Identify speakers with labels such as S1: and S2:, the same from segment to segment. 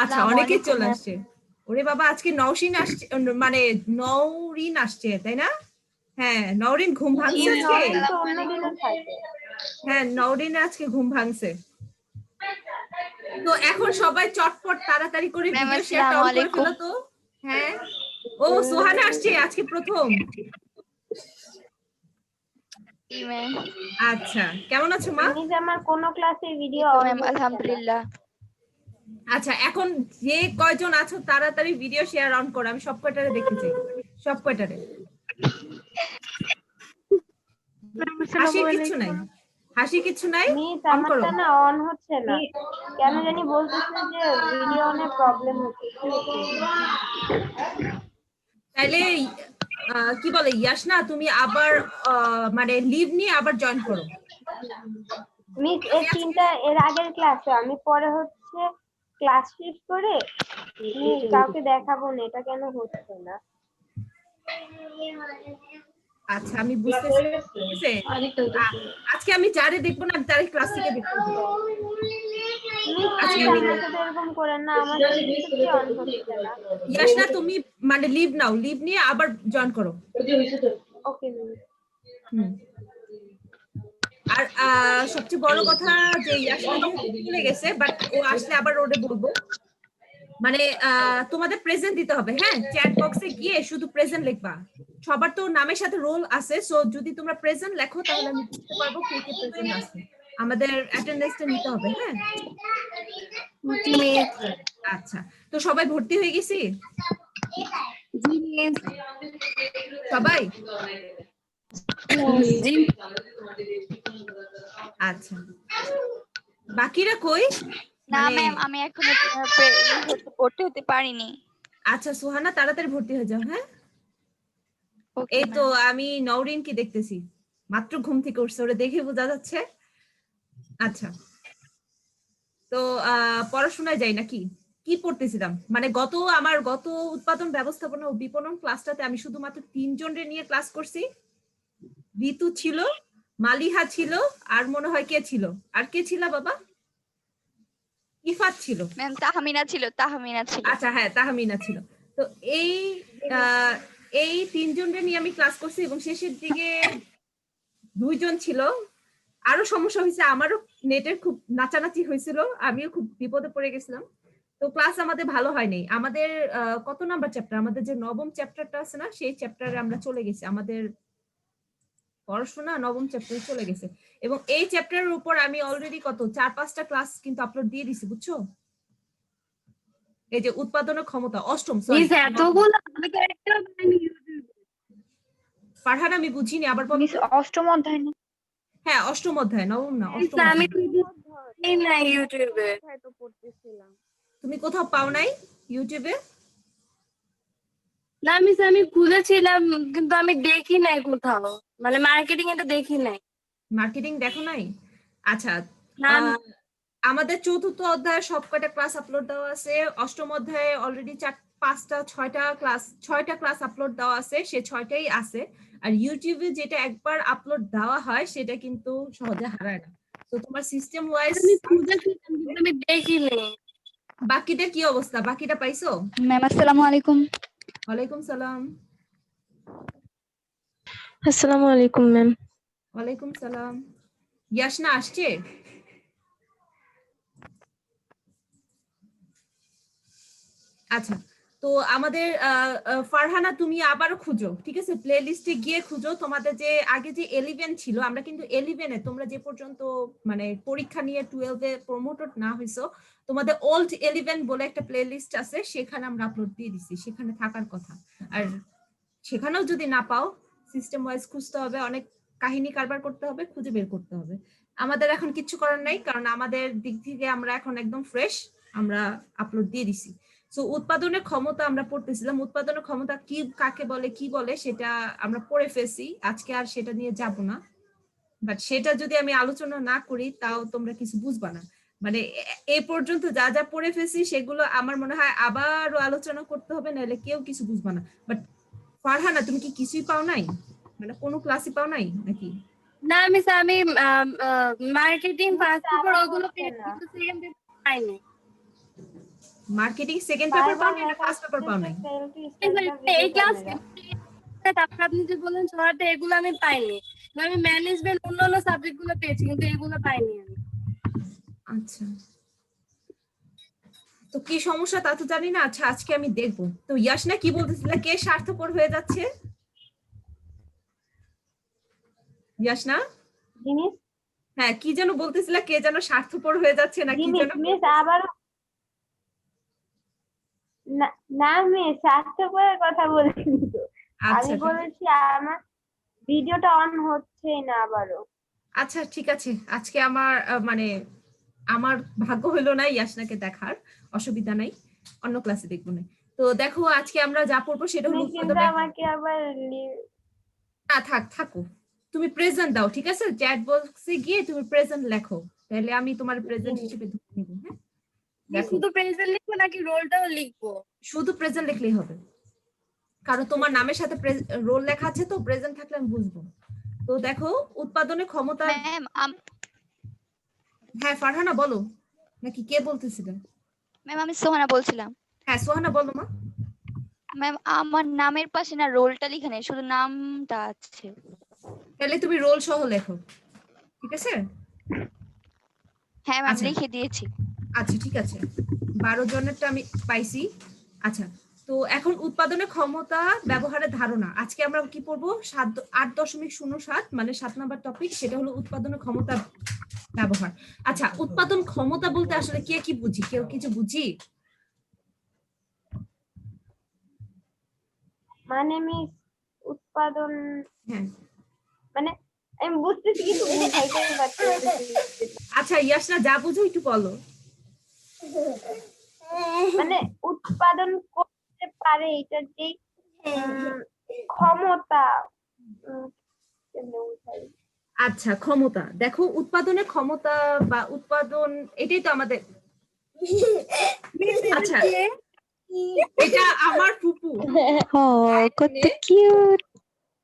S1: আচ্ছা,
S2: আসসালামু
S1: অনেকেই
S2: আলাইকুম
S1: চলে
S2: ম্যাম।
S1: আসছে। ওরে বাবা, আজকে নওশিন আসছে, মানে নওরিন আসছে, তাই না? হ্যাঁ, নওরিন ঘুম
S2: জি
S1: ভাঙছে
S2: ম্যাম,
S1: আজকে।
S2: আসসালামু
S3: তো অন্য
S2: আলাইকুম।
S3: দিনও থাকে।
S1: হ্যাঁ, নওরিন আজকে ঘুম ভাঙছে। তো এখন সবাই চটপট তাড়াতাড়ি করে
S2: ম্যাম
S1: ভিডিও শেয়ারটা
S2: আসসালামু
S1: অন করে
S2: আলাইকুম।
S1: ফেলো তো। হ্যাঁ, ও সোহানা আসছে আজকে প্রথম।
S2: জি ম্যাম।
S1: আচ্ছা, কেমন আছো মা?
S3: মিস আমার কোন ক্লাসে ভিডিও
S2: এই তো
S3: অন
S2: ম্যাম,
S3: হচ্ছে না।
S2: আলহামদুলিল্লাহ।
S1: আচ্ছা, এখন যে কয়জন আছো তাড়াতাড়ি ভিডিও শেয়ার অন করো, আমি সব কয়টারে দেখতে চাই, সব কয়টারে। হাসির কিচ্ছু নাই, হাসি কিচ্ছু নাই,
S3: মিস
S1: অন করো।
S3: আমারটা না অন হচ্ছে না, কেন জানি বলতেছে যে ভিডিও অনে প্রবলেম হচ্ছে। কি হচ্ছে?
S1: তাইলে কি বলে ইয়াসনা, তুমি আবার মানে লিভ নিয়ে আবার জয়েন করো।
S3: মিস
S1: আমি আজকে
S3: এর আগের ক্লাসে আমি পরে হচ্ছে ক্লাস শেষ করে কাউকে দেখাবো না, এটা কেন হচ্ছে না।
S1: আচ্ছা, আমি বুঝতেছি, ঠিক আছে। আজকে আমি যারে দেখবো না, আমি তারে ক্লাস থেকে বের করে দেবো।
S3: মিস
S1: আজকে
S3: প্লিজ
S1: আমি
S3: আমার সাথে এরকম করেন না, আমার কিছুতেই অন হচ্ছে না।
S1: ইয়াসনা, তুমি মানে লিভ নাও, লিভ নিয়ে আবার জয়েন করো।
S3: ওকে মিস।
S1: হুম। আর সবচেয়ে বড় কথা যে ইয়াসনা যেহেতু চলে গেছে, বাট ও আসলে আবার ওরে বলবো, মানে তোমাদের প্রেজেন্ট দিতে হবে। হ্যাঁ, চ্যাট বক্সে গিয়ে শুধু প্রেজেন্ট লিখবা। সবার তো নামের সাথে রোল আছে, সো যদি তোমরা প্রেজেন্ট লেখো তাহলে আমি বুঝতে পারবো কে কে প্রেজেন্ট আছে। আমাদের অ্যাটেন্ডেন্সটা নিতে হবে। হ্যাঁ,
S2: জি মিস।
S1: আচ্ছা। তো সবাই ভর্তি হয়ে গেছি?
S2: জি মিস।
S1: সবাই?
S2: জি।
S1: আচ্ছা, বাকিরা কই?
S2: না
S1: মানে
S2: ম্যাম, আমি এখনো ভর্তি হতে পারিনি।
S1: আচ্ছা, সুহানা তাড়াতাড়ি ভর্তি হয়ে যাও। হ্যাঁ,
S2: ওকে
S1: এই তো
S2: ম্যাম।
S1: আমি নওরিন কি দেখতেছি, মাত্র ঘুম থেকে উঠছে, ওরা দেখে বোঝা যাচ্ছে। আচ্ছা, তো পড়াশোনায় যাই নাকি? কি পড়তেছিলাম, মানে আমার গত উৎপাদন ব্যবস্থাপনা ও বিপণন ক্লাসটাতে আমি শুধুমাত্র 3 জনের নিয়ে ক্লাস করছি। ঋতু ছিল, মালিহা ছিল, আর মনে হয় কে ছিল, আর কে ছিল বাবা? ইফাত ছিল।
S2: ম্যাম তাহমিনা ছিল, তাহমিনা ছিল।
S1: আচ্ছা, হ্যাঁ, তাহমিনা ছিল। তো এই আহ, এই 3 জনের নিয়ে আমি ক্লাস করছি, এবং শেষের দিকে 2 জন ছিল। আরো সমস্যা হয়েছে, আমারও নেটের খুব নাচানাচি হয়েছিল, আমিও খুব বিপদে পড়ে গেছিলাম। তো ক্লাস আমাদের ভালো হয়নি। আমাদের কত নাম্বার চ্যাপ্টার, আমাদের যে নবম চ্যাপ্টারটা আছে না, সেই চ্যাপ্টারে আমরা চলে গেছি, আমাদের পড়াশোনা নবম চ্যাপ্টারে চলে গেছে। এবং এই চ্যাপ্টারের উপর আমি অলরেডি কত 4-5টা ক্লাস কিন্তু আপলোড দিয়ে দিছি, বুঝছো? এই যে উৎপাদনের ক্ষমতা, অষ্টম, সরি
S4: মিস এতগুলো আমি তো একটা পাইনি
S1: ফারহান, আমি বুঝিনি, আবার বলো
S2: মিস
S1: তো।
S2: অষ্টম অধ্যায় না?
S1: হ্যাঁ, অষ্টম অধ্যায়, নবম না,
S4: মিস,
S1: অষ্টম
S4: আমি
S1: অধ্যায়।
S4: না ইউটিউবে
S3: তো পড়তেছিলাম।
S1: তুমি কোথাও পাও নাই ইউটিউবে?
S4: না মিস, আমি খুলেছিলাম কিন্তু আমি দেখি নাই কোথাও, মানে মার্কেটিং এটা দেখি নাই।
S1: মার্কেটিং দেখো নাই? আচ্ছা,
S4: না
S1: আমাদের চতুর্থ অধ্যায়ে সব কয়টা ক্লাস আপলোড দেওয়া আছে। অষ্টম অধ্যায়ে অলরেডি 6টা ক্লাস আপলোড দেওয়া আছে, সে 6টাই আছে। আর ইউটিউবে যেটা একবার আপলোড দেওয়া হয় সেটা কিন্তু সহজে হারায় না। তো তোমার সিস্টেম ওয়াইজ
S4: আমি খুঁজেছিলাম কিন্তু আমি দেখিনি।
S1: বাকিটা কি অবস্থা, বাকিটা পাইছো?
S2: ম্যাম আসসালামু আলাইকুম।
S1: ওয়ালাইকুম সালাম।
S5: আসসালামু আলাইকুম ম্যাম।
S1: ওয়ালাইকুম সালাম। ইয়াসনা আসছে? আচ্ছা, তো আমাদের ফারহানা, তুমি আবারও খুঁজো, ঠিক আছে? প্লে লিস্টে গিয়ে খুঁজো তোমাদের যে আগে যে 11 ছিল, আমরা কিন্তু 11-এ তোমরা যে পর্যন্ত মানে পরীক্ষা নিয়ে 12-এ প্রমোটেড না হইছো, তোমাদের ওল্ড 11 বলে একটা প্লে লিস্ট আছে, সেখানে আমরা আপলোড দিয়ে দিছি, সেখানে থাকার কথা। আর সেখানেও যদি না পাও, সিস্টেম ওয়াইজ খুঁজতে হবে, অনেক কাহিনী কারবার করতে হবে, খুঁজে বের করতে হবে। আমাদের এখন কিচ্ছু করার নাই, কারণ আমাদের দিক থেকে আমরা এখন একদম ফ্রেশ, আমরা আপলোড দিয়ে দিছি। সো উৎপাদনের ক্ষমতা আমরা পড়তেছিলাম, উৎপাদনের ক্ষমতা কি, কাকে বলে, কি বলে, সেটা আমরা পড়ে ফেলছি, আজকে আর সেটা নিয়ে যাব না। বাট সেটা যদি আমি আলোচনা না করি তাও তোমরা কিছু বুঝবা না। মানে এই পর্যন্ত যা যা পড়ে ফেলছি সেগুলো আমার মনে হয় আবারও আলোচনা করতে হবে, নাহলে কেউ কিছু বুঝবা না। বাট ফারহানা, তুমি কি কিছুই পাও নাই, মানে কোনো ক্লাসই পাও নাই নাকি?
S4: না মিস, আমি মার্কেটিং ফার্স্ট পেপার
S3: আমার
S4: ওগুলো
S3: হচ্ছে না।
S4: পেয়েছি কিন্তু সেকেন্ড পেপার পাইনি।
S1: মার্কেটিং সেকেন্ড পেপার পাও না, ফার্স্ট পেপার পাও নাই?
S4: এই ক্লাস তারপর আপনি যে বললেন ছড়াতে, এগুলো আমি পাইনি। আমি ম্যানেজমেন্ট অন্যান্য সাবজেক্ট গুলো পেয়েছি, কিন্তু এগুলো পাইনি আমি।
S1: আচ্ছা, তো কি সমস্যা তা তো জানি না। আচ্ছা, আজকে আমি দেখবো। তো ইয়াসনা কি বলতেছিল, কে স্বার্থপর হয়ে যাচ্ছে? ইয়াসনা,
S3: জিনিস
S1: হ্যাঁ কি যেন বলতেছিল, কে যেন স্বার্থপর হয়ে যাচ্ছে না কি যেন?
S3: মিস আবার না মিস স্বাস্থ্যকরের কথা বলিনি তো। আমি
S1: আচ্ছা
S3: বলেছি আমার ভিডিওটা অন হচ্ছেই না আবারও।
S1: আচ্ছা ঠিক আছে, আজকে আমার মানে আমার ভাগ্য হলো না ইয়াসনাকে দেখার, অসুবিধা নাই, অন্য ক্লাসে দেখবো না। তো দেখো আজকে আমরা যা পড়বো সেটা হলো
S3: তুমি কিন্তু আমাকে আবার
S1: না থাকো, তুমি প্রেজেন্ট দাও, ঠিক আছে? চ্যাট বক্সে গিয়ে তুমি প্রেজেন্ট লেখো, তাহলে আমি তোমার প্রেজেন্ট হিসেবে ধরে নিব। হ্যাঁ, দেখো
S4: শুধু প্রেজেন্ট লিখবো নাকি রোলটাও লিখবো?
S1: শুধু প্রেজেন্ট লিখলেই হবে, কারণ তোমার নামের সাথে রোল লেখা আছে, তো প্রেজেন্ট থাকলে আমি বুঝবো। তো দেখো উৎপাদনের ক্ষমতা।
S2: ম্যাম
S1: হ্যাঁ ফারহানা বলো, নাকি কে বলতেছিলেন?
S2: ম্যাম আমি সোহানা বলছিলাম।
S1: হ্যাঁ সোহানা বলো মা।
S2: ম্যাম আমার নামের পাশে না রোলটা লেখা নেই, শুধু নামটা আছে।
S1: তাহলে তুমি রোল সহ লেখো, ঠিক আছে?
S2: হ্যাঁ ম্যাম
S1: আচ্ছা।
S2: লিখে দিয়েছি।
S1: আচ্ছা ঠিক আছে, 12 জনেরটা আমি পাইছি। আচ্ছা, তো এখন উৎপাদনের ক্ষমতা ব্যবহারের ধারণা। আজকে আমরা কি পড়বো? 8.07, মানে 7 নাম্বার টপিক, সেটা হলো উৎপাদনের ক্ষমতা ব্যবহার। আচ্ছা, উৎপাদন ক্ষমতা বলতে আসলে কে কি বুঝি? কেউ কিছু বুঝি?
S3: মানে মিস উৎপাদন
S1: হ্যাঁ
S3: মানে আমি বুঝতেছি কিন্তু বুঝাইতে পারছি না।
S1: আচ্ছা ইয়াসনা, যা বুঝো একটু বলো।
S3: মানে উৎপাদন করতে পারে এটার যে ক্ষমতা কেমনে বুঝাই?
S1: আচ্ছা ক্ষমতা, দেখো উৎপাদনের ক্ষমতা বা উৎপাদন, এটাই তো আমাদের। আচ্ছা, এটা আমার ফুপু।
S5: কত কিউট।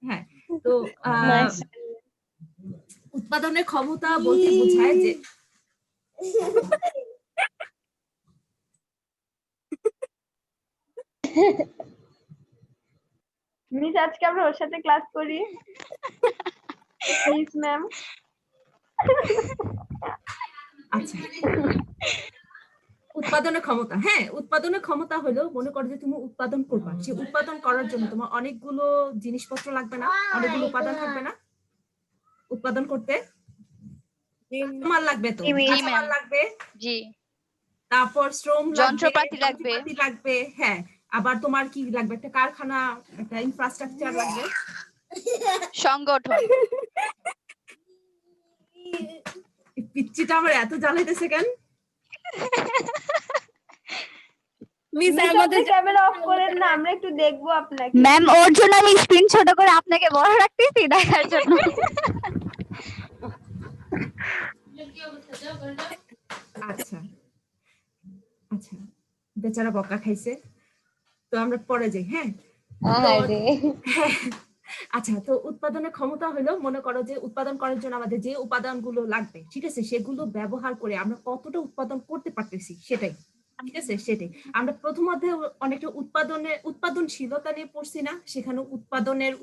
S1: হ্যাঁ, তো উৎপাদনের ক্ষমতা বলতে বোঝায় যে
S3: মিস আজকে আমরা ওর সাথে ক্লাস করি প্লিজ ম্যাম।
S1: আচ্ছা, উৎপাদনের ক্ষমতা, হ্যাঁ উৎপাদনের ক্ষমতা হলো, মনে করো যে তুমি উৎপাদন করবা, সে উৎপাদন করার জন্য তোমার অনেকগুলো জিনিসপত্র লাগবে না, অনেকগুলো উপাদান থাকবে না উৎপাদন করতে? মাল লাগবে, তো মাল লাগবে,
S2: জি।
S1: তারপর শ্রম লাগবে,
S2: যন্ত্রপাতি লাগবে।
S1: লাগবে, হ্যাঁ। আবার তোমার কি লাগবে? একটা কারখানা, একটা ইনফ্রাস্ট্রাকচার লাগবে,
S2: সংগঠন।
S1: পিচ্চিটা আমার এত জ্বালাইতেছে কেন?
S4: মিস
S3: মিস
S4: আমাদের
S3: আপনি ক্যামেরা অফ করেন না, আমরা একটু দেখবো আপনাকে।
S2: ম্যাম ওর জন্য আমি স্ক্রিন ছোট করে আপনাকে বড় রাখতেছি দেখার জন্য।
S1: আচ্ছা আচ্ছা, বেচারা বকা খাইছে, তো আমরা পরে যাই। হ্যাঁ আচ্ছা, তো উৎপাদনের ক্ষমতা হলো, মনে করো যে উৎপাদন করার জন্য আমাদের যে উপাদানগুলো লাগবে, ঠিক আছে, সেগুলো ব্যবহার করে আমরা কতটা উৎপাদন করতে পারতেছি, সেটাই, ঠিক আছে? সেটাই আমরা প্রথম অধ্যায়ে অনেকটা উৎপাদনশীলতা নিয়ে পড়ছি না? সেখানে উৎপাদনের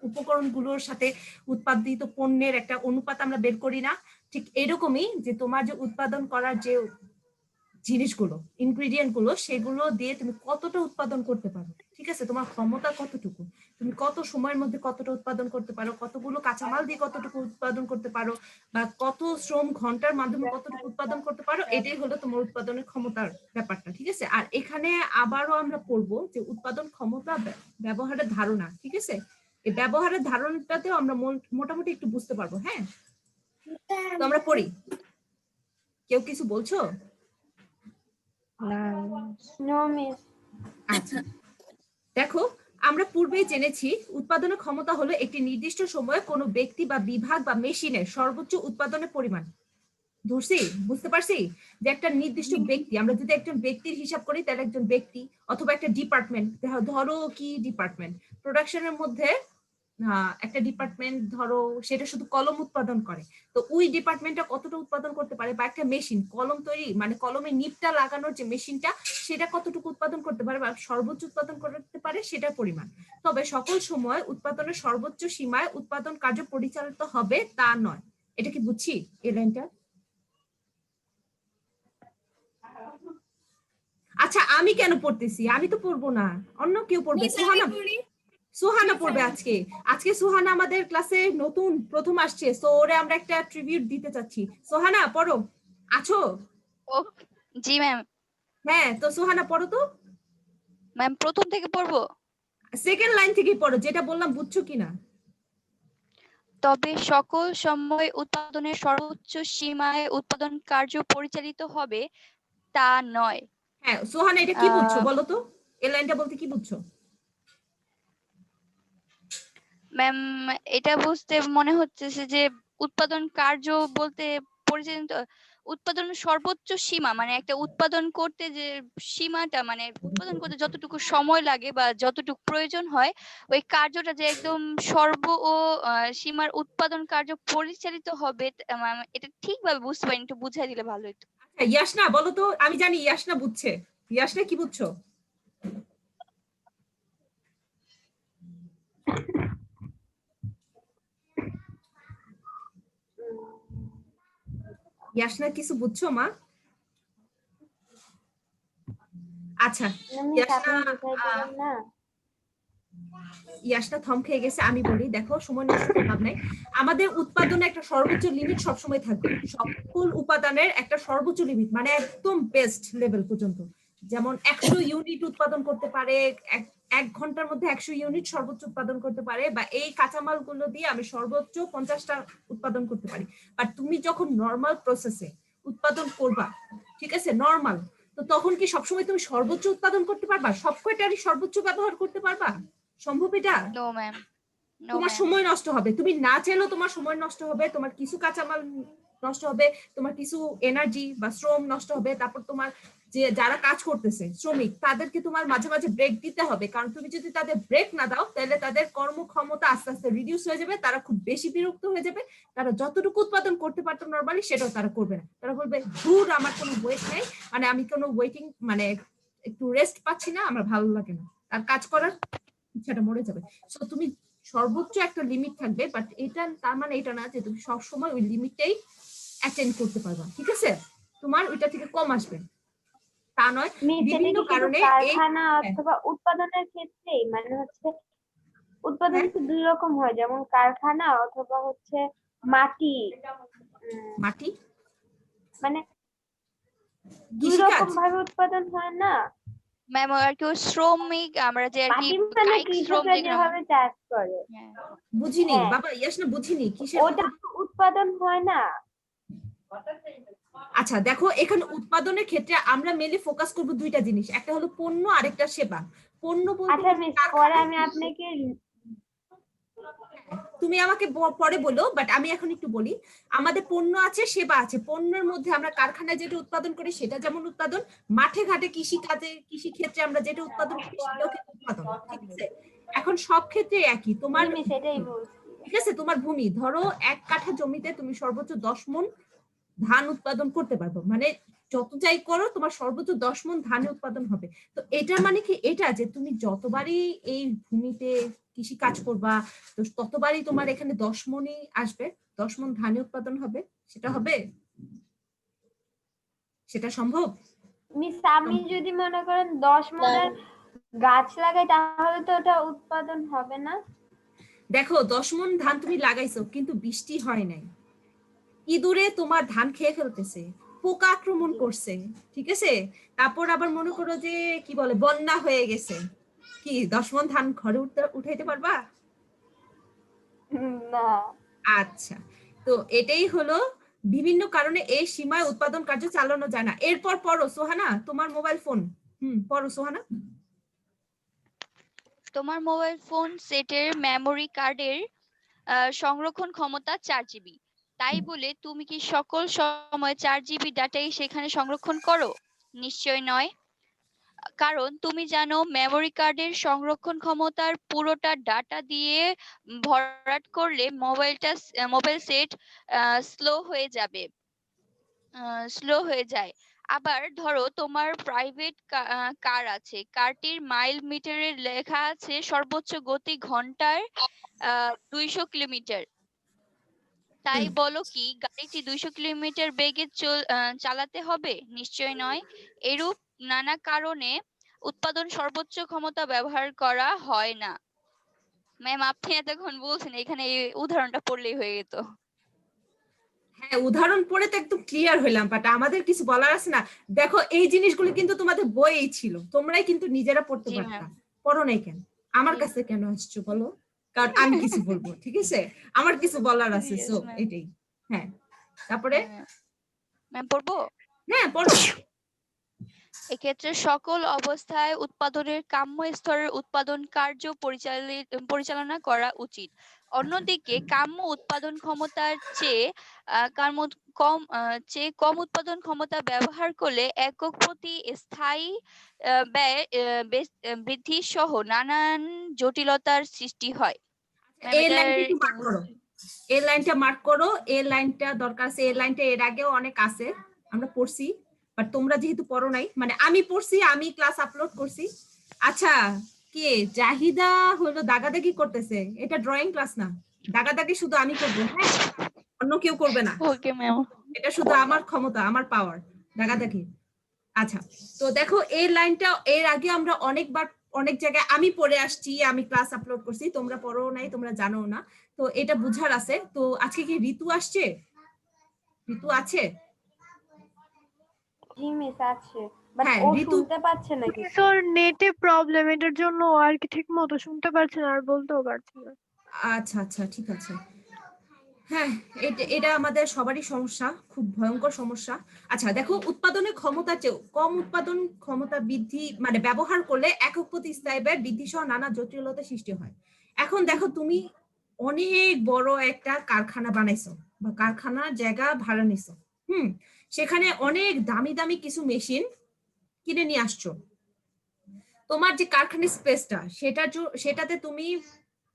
S1: উপকরণগুলোর সাথে উৎপাদিত পণ্যের একটা অনুপাত আমরা বের করি না? ঠিক এরকমই যে তোমার যে উৎপাদন করার যে জিনিসগুলো, ইনগ্রেডিয়েন্ট গুলো, সেগুলো দিয়ে তুমি কতটা উৎপাদন করতে পারো, ঠিক আছে? তোমার ক্ষমতা কতটুকু, তুমি কত সময়ের মধ্যে কতটা উৎপাদন করতে পারো, কতগুলো কাঁচামাল দিয়ে কতটুকু উৎপাদন করতে পারো, বা কত শ্রম ঘন্টার মাধ্যমে কতটুকু উৎপাদন করতে পারো, এটাই হলো তোমার উৎপাদনের ক্ষমতার ব্যাপারটা, ঠিক আছে? আর এখানে আবারও আমরা পড়বো যে উৎপাদন ক্ষমতা ব্যবহারের ধারণা, ঠিক আছে? এই ব্যবহারের ধারণাটাতেও আমরা মোটামুটি একটু বুঝতে পারবো। হ্যাঁ, তো আমরা পড়ি। কেউ কিছু বলছো?
S3: No miss.
S1: আচ্ছা, দেখো আমরা পূর্বেই জেনেছি উৎপাদনের ক্ষমতা হলো একটি নির্দিষ্ট সময়ে কোনো ব্যক্তি বা বিভাগ বা মেশিনের সর্বোচ্চ উৎপাদনের পরিমাণ। ধরছি, বুঝতে পারছি যে একটা নির্দিষ্ট ব্যক্তি, আমরা যদি একজন ব্যক্তির হিসাব করি, তাহলে একজন ব্যক্তি অথবা একটা ডিপার্টমেন্ট, ধরো কি ডিপার্টমেন্ট, প্রোডাকশনের মধ্যে একটা ডিপার্টমেন্ট ধরো সেটা শুধু কলম উৎপাদন করে, তো ওই ডিপার্টমেন্টটা কতটা উৎপাদন করতে পারে, বা একটা মেশিন কলম তৈরি মানে কলমের নিবটা লাগানোর যে মেশিনটা সেটা কতটুকু উৎপাদন করতে পারে বা সর্বোচ্চ উৎপাদন করতে পারে সেটার পরিমাণ। তবে সকল সময় উৎপাদনের সর্বোচ্চ সীমায় উৎপাদন কার্য পরিচালিত হবে তা নয়। এটা কি বুঝছি এই লাইনটা? আচ্ছা আমি কেন পড়তেছি? আমি তো পড়বো না, অন্য কেউ পড়বে। সুহানা, সুহানা পড়বে আজকে। আজকে সুহানা আমাদের ক্লাসে নতুন প্রথম আসছে, সো ওরে আমরা একটা ট্রিবিউট দিতে চাচ্ছি। সুহানা পড়ো, আছো?
S2: ও জি ম্যাম।
S1: হ্যাঁ, তো সুহানা পড়ো তো,
S2: ম্যাম প্রথম থেকে পড়বো।
S1: সেকেন্ড লাইন থেকে পড়ো, যেটা বললাম বুঝছো কিনা।
S2: তবে সকল সময় উৎপাদনের সর্বোচ্চ সীমায় উৎপাদন কার্য পরিচালিত হবে তা নয়।
S1: হ্যাঁ সুহানা, এটা কি বুঝছো
S2: আহ,
S1: বলো তো, এই লাইনটা বলতে কি বুঝছো?
S2: ম্যাম এটা বুঝতে মনে হচ্ছে যে উৎপাদন কার্য বলতে পরিচালিত উৎপাদন সর্বোচ্চ সীমা মানে একটা উৎপাদন করতে যে সীমাটা মানে উৎপাদন করতে যতটুকু সময় লাগে বা যতটুকু প্রয়োজন হয় ওই কার্যটা যে একদম সর্ব ও সীমার উৎপাদন কার্য পরিচালিত হবে এটা ঠিকভাবে বুঝতে পারিনি, একটু বুঝাই দিলে ভালো হতো।
S1: আচ্ছা ইয়াসনা বলো তো, আমি জানি ইয়াসনা বুঝছে, ইয়াসনা কি বুঝছো? ইয়াসনা কিছু বুঝছো মা? আচ্ছা
S3: আমি
S1: ইয়াসনা,
S3: আপনি বুঝাই দিবেন না?
S1: ইয়াসটা থম খেয়ে গেছে। আমি বলি, দেখো সময় নষ্ট করে লাভ নাই। আমাদের উৎপাদনে একটা সর্বোচ্চ লিমিট সবসময় থাকবে, সকল উপাদানের একটা সর্বোচ্চ লিমিট মানে একদম বেস্ট লেভেল পর্যন্ত। যেমন 100 ইউনিট উৎপাদন করতে পারে, এক ঘন্টার মধ্যে 100 ইউনিট সর্বোচ্চ উৎপাদন করতে পারে, বা এই কাঁচামালগুলো দিয়ে আমি সর্বোচ্চ 50টা উৎপাদন করতে পারি। বাট তুমি যখন নর্মাল প্রসেসে উৎপাদন করবা, ঠিক আছে, নর্মাল, তো তখন কি সবসময় তুমি সর্বোচ্চ উৎপাদন করতে পারবা, সব কয়টারই সর্বোচ্চ ব্যবহার করতে পারবা? সম্ভব এটা?
S2: নো ম্যাম, নো
S1: তোমার
S2: ম্যাম।
S1: সময় নষ্ট হবে, তুমি না চাইলেও তোমার সময় নষ্ট হবে, তোমার কিছু কাঁচামাল নষ্ট হবে, তোমার কিছু এনার্জি বা শ্রম নষ্ট হবে। তারপর তোমার যে যারা কাজ করতেছে শ্রমিক, তাদেরকে তোমার মাঝে মাঝে ব্রেক দিতে হবে, কারণ তুমি যদি তাদের ব্রেক না দাও তাহলে তাদের কর্মক্ষমতা আস্তে আস্তে রিডিউস হয়ে যাবে, তারা খুব বেশি বিরক্ত হয়ে যাবে, তারা যতটুকু উৎপাদন করতে পারতো নর্মালি সেটাও তারা করবে না, তারা বলবে দূর আমার কোনো ওয়েট নেই, মানে আমি কোনো ওয়েটিং মানে একটু রেস্ট পাচ্ছি না, আমার ভালো লাগে না, আর কাজ করার ইচ্ছাটা মরে যাবে। সো তুমি সর্বোচ্চ একটা লিমিট থাকবে, বাট এটা তার মানে এটা না যে তুমি সবসময় ওই লিমিটটাই অ্যাটেন্ড করতে পারবা, ঠিক আছে, তোমার ওইটা থেকে কম আসবে তা নয়। বিভিন্ন কারণে এই
S3: কারখানা অথবা উৎপাদনের ক্ষেত্রেই মানে হচ্ছে উৎপাদন তো দুই রকম হয়, যেমন কারখানা অথবা হচ্ছে মাটি,
S1: মাটি
S3: মানে দুই
S1: কৃষিকাজ,
S3: রকম ভাবে উৎপাদন হয় না?
S2: ম্যাম আর কি ওই শ্রমিক আমরা যে আর কি
S3: মাটি মানে
S2: কায়িক শ্রম
S3: কৃষকরা
S2: যেগুলো
S3: যেভাবে চাষ করে,
S2: হ্যাঁ।
S1: বুঝিনি
S3: হ্যাঁ।
S1: বাবা, ইয়াসনা বুঝিনি কিসের
S3: ওটা তো উৎপাদন হয় না।
S1: আচ্ছা দেখো, এখানে উৎপাদনের ক্ষেত্রে আমরা মেনলি ফোকাস করব দুইটা জিনিস, একটা হলো পণ্য আরেকটা সেবা। পণ্য বলতে
S3: আচ্ছা মিস, পরে আমি আপনাকে
S1: তুমি আমাকে পরে বলো, বাট আমি এখন একটু বলি। আমাদের পণ্য আছে, সেবা আছে। পণ্যের মধ্যে আমরা কারখানায় যেটা উৎপাদন করি সেটা যেমন উৎপাদন, মাঠে ঘাটে কৃষি কাজে কৃষি ক্ষেত্রে আমরা যেটা উৎপাদন করি সেটাও কিন্তু উৎপাদন, ঠিক আছে। এখন সব ক্ষেত্রে একই, তোমার
S3: মিস এটাই বলছি।
S1: ঠিক আছে, তোমার ভূমি ধরো 1 কাঠা জমিতে তুমি সর্বোচ্চ 10 মণ ধান উৎপাদন করতে পারবো, মানে যত যাই করো তোমার সর্বোচ্চ 10 মণ ধান উৎপাদন হবে। তো এটা মানে কি, এটা যে তুমি যতবারই এই ভূমিতে কৃষি কাজ করবা তো ততবারই তোমার এখানে 10 মণই আসবে, 10 মণ ধান উৎপাদন হবে, সেটা হবে, সেটা সম্ভব?
S3: মিস আমি যদি মনে করেন 10 মণের গাছ লাগাই তাহলে তো ওটা উৎপাদন হবে না?
S1: দেখো 10 মণ ধান তুমি লাগাইছো কিন্তু বৃষ্টি হয় নাই, ইঁদুরে তোমার ধান খেয়ে ফেলতেছে, পোকা আক্রমণ করছে, ঠিক আছে, তারপর আবার মনে করো যে কি বলে বন্যা হয়ে গেছে, কি 10 মণ ধান ঘরে উঠাইতে পারবা?
S3: না।
S1: আচ্ছা, তো এটাই হলো বিভিন্ন কারণে এই সীমায় উৎপাদন কার্য চালানো যায় না। এরপর পড়ো সোহানা, তোমার মোবাইল ফোন, পড়ো সোহানা।
S2: তোমার মোবাইল ফোন সেটের মেমোরি কার্ডের সংরক্ষণ ক্ষমতা 4 GB, তাই বলে তুমি কি সকল সময় 4 GB ডাটাই সেখানে সংরক্ষণ করো? নিশ্চয় নয়। কারণ তুমি জানো মেমোরি কার্ডের সংরক্ষণ ক্ষমতার পুরোটা ডাটা দিয়ে ভরাট করলে মোবাইল সেট স্লো হয়ে যায়। আবার ধরো তোমার প্রাইভেট কার আছে, কারটির মাইল মিটারে লেখা আছে সর্বোচ্চ গতি ঘন্টায় 200 কিলোমিটার। তাই বলো কি গাড়িটি 200 কিলোমিটার বেগে চালাতে হবে? নিশ্চয় নয়। এরূপ নানা কারণে উৎপাদন সর্বোচ্চ ক্ষমতা ব্যবহার করা হয় না। ম্যাম আপনি এতক্ষণ বলছেন, এখানে এই উদাহরণটা পড়লেই হয়ে যেত।
S1: হ্যাঁ, উদাহরণ পড়ে তো একদম ক্লিয়ার হইলাম, বাট আমাদের কিছু বলার আছে না। দেখো এই জিনিসগুলো কিন্তু তোমাদের বইয়েই ছিল, তোমরাই কিন্তু নিজেরা পড়তে
S2: জি
S1: পারতা,
S2: ম্যাম।
S1: পড়ো নাই কেন? আমার
S2: জি।
S1: কাছে কেন আসছো বলো? কারণ আমি কিছু বলবো, ঠিক আছে? আমার কিছু বলার আছে,
S2: Yes,
S1: সো
S2: ma'am.
S1: এটাই। হ্যাঁ, তারপরে
S2: ম্যাম পড়বো?
S1: হ্যাঁ পড়ো।
S2: এক্ষেত্রে সকল অবস্থায় উৎপাদনের কাম্য স্তরের উৎপাদন কার্য পরিচালনা করা উচিত। অন্যদিকে কাম্য উৎপাদন ক্ষমতার চেয়ে কম উৎপাদন ক্ষমতা ব্যবহার করলে একক প্রতি স্থায়ী ব্যয় বৃদ্ধি সহ নানান জটিলতার সৃষ্টি হয়। ম্যাম
S1: এই
S2: এটার
S1: লাইনটা একটু মার্ক করো, এই লাইনটা মার্ক করো, এই লাইনটা দরকার আছে। এই লাইনটা এর আগেও অনেক আছে, আমরা পড়ছি, বাট তোমরা যেহেতু পড়ো নাই, মানে আমি পড়ছি, আমি ক্লাস আপলোড করছি। আচ্ছা, কে জাহিদা হলো দাগাদাগি করতেছে? এটা ড্রয়িং ক্লাস না, দাগাদাগি শুধু আমি করবো, হ্যাঁ, অন্য কেউ করবে না।
S2: Okay ma'am.
S1: এটা শুধু আমার ক্ষমতা, আমার পাওয়ার, দাগাদাগি। আচ্ছা, তো দেখো এই লাইনটা এর আগে আমরা অনেকবার অনেক জায়গায় আমি পড়ে আসছি, আমি ক্লাস আপলোড করছি, তোমরা পড়ো নাই, তোমরা জানো না, তো এটা বুঝার আছে। তো আজকে কি ঋতু আসছে? ঋতু আছে?
S3: জি মিস আছে, বাট
S1: হ্যাঁ,
S3: ও
S1: ঋতু।
S3: শুনতে পাচ্ছে না কিছু।
S6: তোর নেটে প্রবলেম, এটার জন্য ও আর কি ঠিক মতো শুনতে পারছে না আর বলতেও পারছে না।
S1: আচ্ছা আচ্ছা, ঠিক আছে। হ্যাঁ, এটা আমাদের সবারই সমস্যা, খুব ভয়ঙ্কর সমস্যা। আচ্ছা দেখো, উৎপাদনের ক্ষমতা চেয়েও কম উৎপাদন ক্ষমতা বৃদ্ধি মানে ব্যবহার করলে একক প্রতি স্থায়ী ব্যয় বৃদ্ধি সহ নানা জটিলতা সৃষ্টি হয়। এখন দেখো তুমি অনেক বড় একটা কারখানা বানাইছো বা কারখানার জায়গা ভাড়া নিছো, সেখানে অনেক দামি দামি কিছু মেশিন কিনে নিয়ে আসছো। তোমার যে কারখানার স্পেসটা সেটাতে তুমি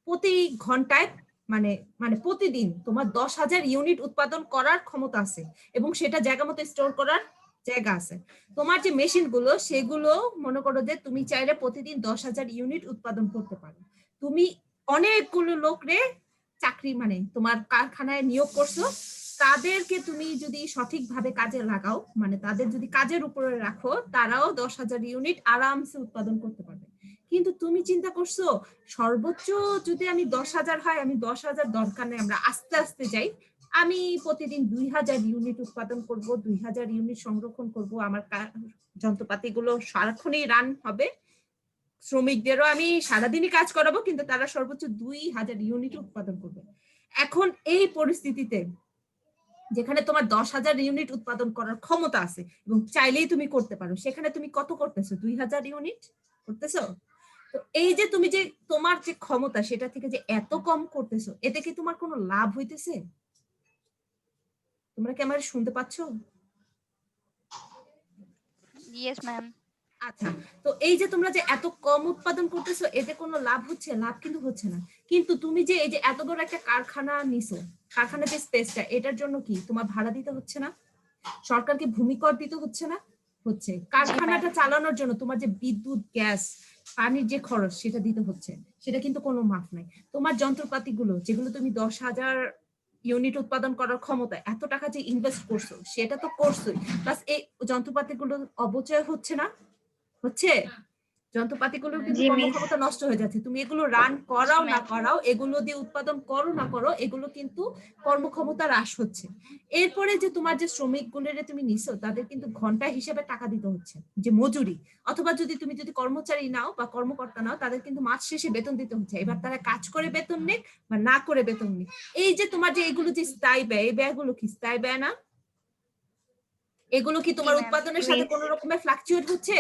S1: প্রতি ঘন্টায় মানে মানে প্রতিদিন তোমার 10,000 ইউনিট উৎপাদন করার ক্ষমতা আছে, এবং সেটা জায়গা মতো স্টোর করার জায়গা আছে। তোমার যে মেশিন গুলো সেগুলো মনে করো যে তুমি চাইলে প্রতিদিন 10,000 ইউনিট উৎপাদন করতে পারো। তুমি অনেকগুলো লোকরে চাকরি মানে তোমার কারখানায় নিয়োগ করছো, তাদেরকে তুমি যদি সঠিকভাবে কাজে লাগাও, মানে তাদের যদি কাজের উপরে রাখো, তারাও 10,000 ইউনিট আরামসে উৎপাদন করতে পারবে। কিন্তু তুমি চিন্তা করছো সর্বোচ্চ যদি আমি 10,000 হয়, আমি 10,000 দরকার নেই, আমরা আস্তে আস্তে যাই, আমি প্রতিদিন 2,000 ইউনিট উৎপাদন করব, 2,000 ইউনিট সংরক্ষণ করব, আমার যন্ত্রপাতিগুলো সারাক্ষণই রান হবে, শ্রমিকদেরও আমি সারাদিনই কাজ করাবো, কিন্তু তারা সর্বোচ্চ 2,000 ইউনিট উৎপাদন করবে। এখন এই পরিস্থিতিতে যেখানে তোমার 10,000 ইউনিট উৎপাদন করার ক্ষমতা আছে এবং চাইলেই তুমি করতে পারো, সেখানে তুমি কত করতেছো? 2,000 ইউনিট করতেছো। তো এই যে তুমি যে তোমার যে ক্ষমতা সেটা থেকে যে এত কম করতেছো, এতে কি তোমার কোনো লাভ হইতেছে? তোমরা কি আমার শুনতে পাচ্ছো?
S2: Yes ma'am.
S1: আচ্ছা, তো এই যে তোমরা যে এত কম উৎপাদন করতেছো, এতে কোনো লাভ হচ্ছে? লাভ কিন্তু হচ্ছে না। কিন্তু তুমি যে এই যে এত বড় একটা কারখানা নিছো, কারখানার যে স্পেসটা, এটার জন্য কি তোমার ভাড়া দিতে হচ্ছে না? সরকারকে ভূমি কর দিতে হচ্ছে না? হচ্ছে। কারখানাটা চালানোর জন্য তোমার যে বিদ্যুৎ, গ্যাস, পানির যে খরচ সেটা দিতে হচ্ছে, সেটা কিন্তু কোনো মাফ নাই। তোমার যন্ত্রপাতিগুলো যেগুলো তুমি 10,000 ইউনিট উৎপাদন করার ক্ষমতা, এত টাকা যে ইনভেস্ট করছো সেটা তো করছোই, প্লাস এই যন্ত্রপাতিগুলো অপচয় হচ্ছে না? হচ্ছে। যন্ত্রপাতিগুলোর কিন্তু কর্মক্ষমতা নষ্ট হয়ে যাচ্ছে। তুমি এগুলো রান করাও না করাও, এগুলো দিয়ে উৎপাদন করো না করো, এগুলো কিন্তু কর্মক্ষমতা হ্রাস হচ্ছে। এরপরে যে তোমার যে শ্রমিকগুলোরে তুমি নিছো, তাদের কিন্তু ঘন্টা হিসেবে টাকা দিতে হচ্ছে, যে মজুরি, অথবা তুমি যদি কর্মচারী নাও বা কর্মকর্তা নাও, তাদের কিন্তু মাস শেষে বেতন দিতে হচ্ছে। এবার তারা কাজ করে বেতন নেই বা না করে বেতন নেই। এই যে তোমার যে এগুলো যে স্থায়ী ব্যয়, এই ব্যয়গুলো কি স্থায়ী ব্যয় না? এগুলো কি তোমার
S2: ma'am.
S1: উৎপাদনের সাথে কোনো রকমের ফ্লাকচুয়েট হচ্ছে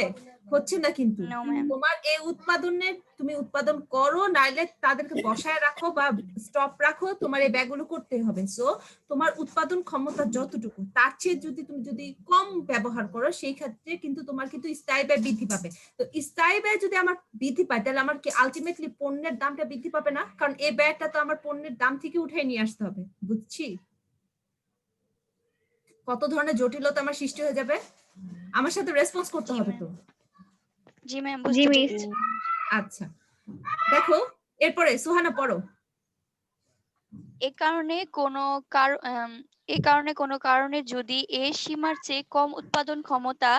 S1: না কিন্তু
S2: No, ma'am.
S1: তোমার এই উৎপাদনের তুমি উৎপাদন করো, নাইলে তাদেরকে বসায় রাখো বা স্টপ রাখো, তোমার এই ব্যাগগুলো করতে হবে। সো তোমার উৎপাদন ক্ষমতা যতটুকু, তার চেয়ে তুমি যদি কম ব্যবহার করো, সেই ক্ষেত্রে কিন্তু তোমার কিন্তু স্থায়ী ব্যয় বৃদ্ধি পাবে। তো স্থায়ী ব্যয় যদি আমার বৃদ্ধি পায়, তাহলে আমার কি আলটিমেটলি পণ্যের দামটা বৃদ্ধি পাবে না? কারণ এই ব্যয়টা তো আমার পণ্যের দাম থেকে উঠে নিয়ে আসতে হবে। বুঝছি কত ধরনের জটিলতা আমার সৃষ্টি হয়ে যাবে? আমার সাথে রেসপন্স করতে হবে তো।
S2: জি ম্যাম,
S5: জি
S2: বুঝতে
S5: মিস।
S2: পেরেছি।
S1: আচ্ছা, দেখো এরপরে সুহানা পড়ো।
S2: এ কারণে কোনো কারণে যদি এই সীমার চেয়ে কম উৎপাদন ক্ষমতা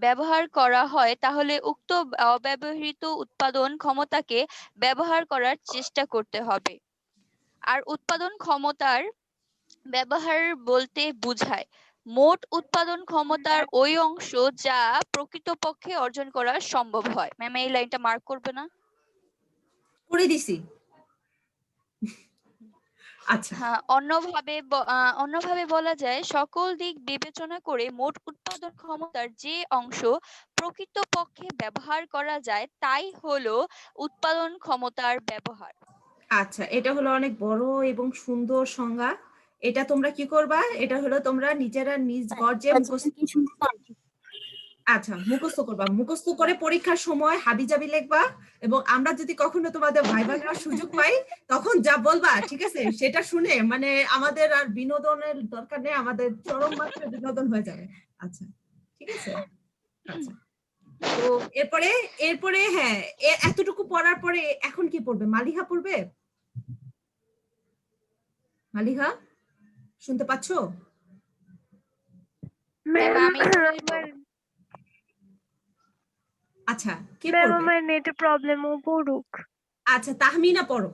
S2: ব্যবহার করা হয়, তাহলে উক্ত অব্যবহৃত উৎপাদন ক্ষমতাকে ব্যবহার করার চেষ্টা করতে হবে। আর উৎপাদন ক্ষমতার ব্যবহার বলতে বোঝায় মোট উৎপাদন ক্ষমতার ওই অংশ যা প্রকৃতপক্ষে অর্জন করা সম্ভব হয়। ম্যাম, এই লাইনটা মার্ক করবে না?
S1: করে দিছি। আচ্ছা,
S2: হ্যাঁ, অন্যভাবে বলা যায়, সকল দিক বিবেচনা করে মোট উৎপাদন ক্ষমতার যে অংশ প্রকৃতপক্ষে ব্যবহার করা যায় তাই হলো উৎপাদন ক্ষমতার ব্যবহার।
S1: আচ্ছা, এটা হলো অনেক বড় এবং সুন্দর সংজ্ঞা। এটা তোমরা কি করবা? এটা হলো তোমরা নিজেরা নিজ গর্জে মুখস্থ করবা। মুখস্থ করে পরীক্ষার সময় হাবিজাবি লিখবা, এবং আমরা যদি কখনো তোমাদের ভাইবা নেওয়ার সুযোগ পাই, তখন যা বলবা, ঠিক আছে, সেটা শুনে মানে আমাদের আর বিনোদনের দরকার নেই, আমাদের চরম মাত্রায় বিনোদন হয়ে যাবে। আচ্ছা, ঠিক আছে। আচ্ছা, তো এরপরে হ্যাঁ, এতটুকু পড়ার পরে এখন কি পড়বে? মালিহা পড়বে। মালিহা, শুনতে পাচ্ছো?
S2: ম্যাম, আমি বলবো।
S1: আচ্ছা, কে
S6: ম্যাম
S1: পড়বে?
S6: আমার নেটে প্রবলেম, ও পড়ুক।
S1: আচ্ছা, তাহমিনা পড়ো।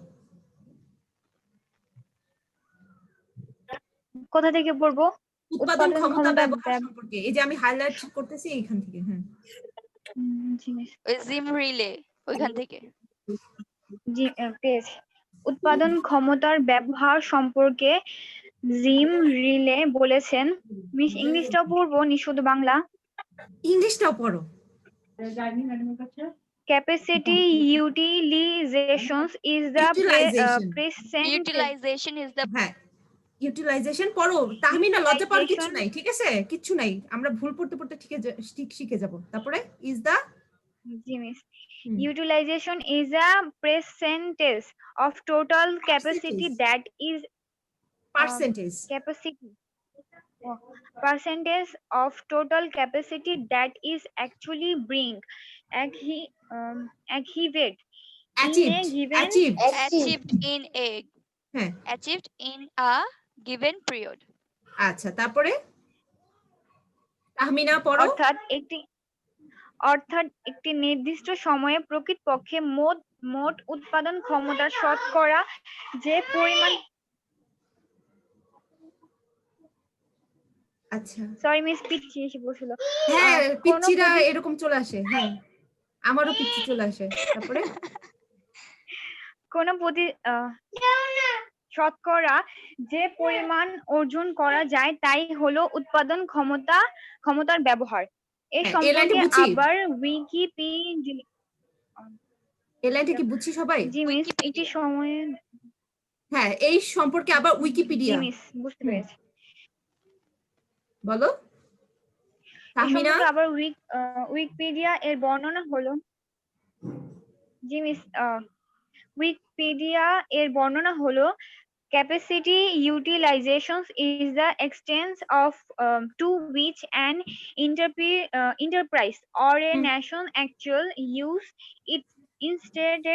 S5: কোথা থেকে পড়বো?
S1: উৎপাদন ক্ষমতা
S5: ক্ষমতা
S1: ব্যবহার সম্পর্কে, এই যে আমি হাইলাইট করতেছি এইখান থেকে। হ্যাঁ,
S5: জি মিস।
S2: ওই জিম রিলে ওইখান থেকে।
S5: জি পেয়েছি। উৎপাদন ক্ষমতার ব্যবহার সম্পর্কে জিম রিলে বলেছেন। মিস ইংলিশটাও পড়বো নি শুধু বাংলা?
S1: ইংলিশটাও পড়ো।
S5: Capacity utilizations is the
S1: Utilization.
S5: present.
S2: Utilization is the
S1: হ্যাঁ, ইউটিলাইজেশন পড়ো। তাহমিনা লজ্জা পাওয়ার কিছু
S5: Utilization.
S1: নাই, ঠিক আছে, কিচ্ছু নাই, আমরা ভুল পড়তে পড়তে ঠিক শিখে যাব। তারপরে ইজ দা
S5: জি miss. Utilization is a percentage of total capacity
S1: Percentage.
S5: that is
S1: percentage.
S5: capacity. Percentage of total capacity that is actually bring achieved in a given
S2: achieved in a
S1: হ্যাঁ,
S2: achieved in a given period.
S1: আচ্ছা, তারপরে তাহমিনা পড়ো।
S5: অর্থাৎ একটি নির্দিষ্ট সময়ে প্রকৃতপক্ষে মোট উৎপাদন ক্ষমতা শতকরা যে পরিমাণ।
S1: আচ্ছা,
S5: সরি মিস, পিচ্ছি এসে বসলো।
S1: হ্যাঁ,
S5: কোনো
S1: পিচ্চিরা এরকম চলে আসে। হ্যাঁ, আমারও পিচ্চি চলে আসে। তারপরে
S5: কোনো শতকরা যে পরিমাণ অর্জন করা যায় তাই হলো উৎপাদন ক্ষমতার ব্যবহার। এই
S1: হ্যাঁ, এই লাইনটা
S5: সম্পর্কে
S1: বুঝি।
S5: আবার উইকিপিডিয়া।
S1: এই লাইনটা কি বুঝছি সবাই?
S5: জি মিস, এটি সময়ে।
S1: হ্যাঁ, এই সম্পর্কে আবার
S5: জি
S1: উইকিপিডিয়া
S5: মিস, বুঝতে পেরেছি।
S1: বলো
S5: এই
S1: তাহমিনা।
S5: সম্পর্কে আবার উইকিপিডিয়া এর বর্ণনা হলো। জি মিস, উইকিপিডিয়া এর বর্ণনা হলো capacity utilization is the extent of to which an enterprise or a nation actual use it installed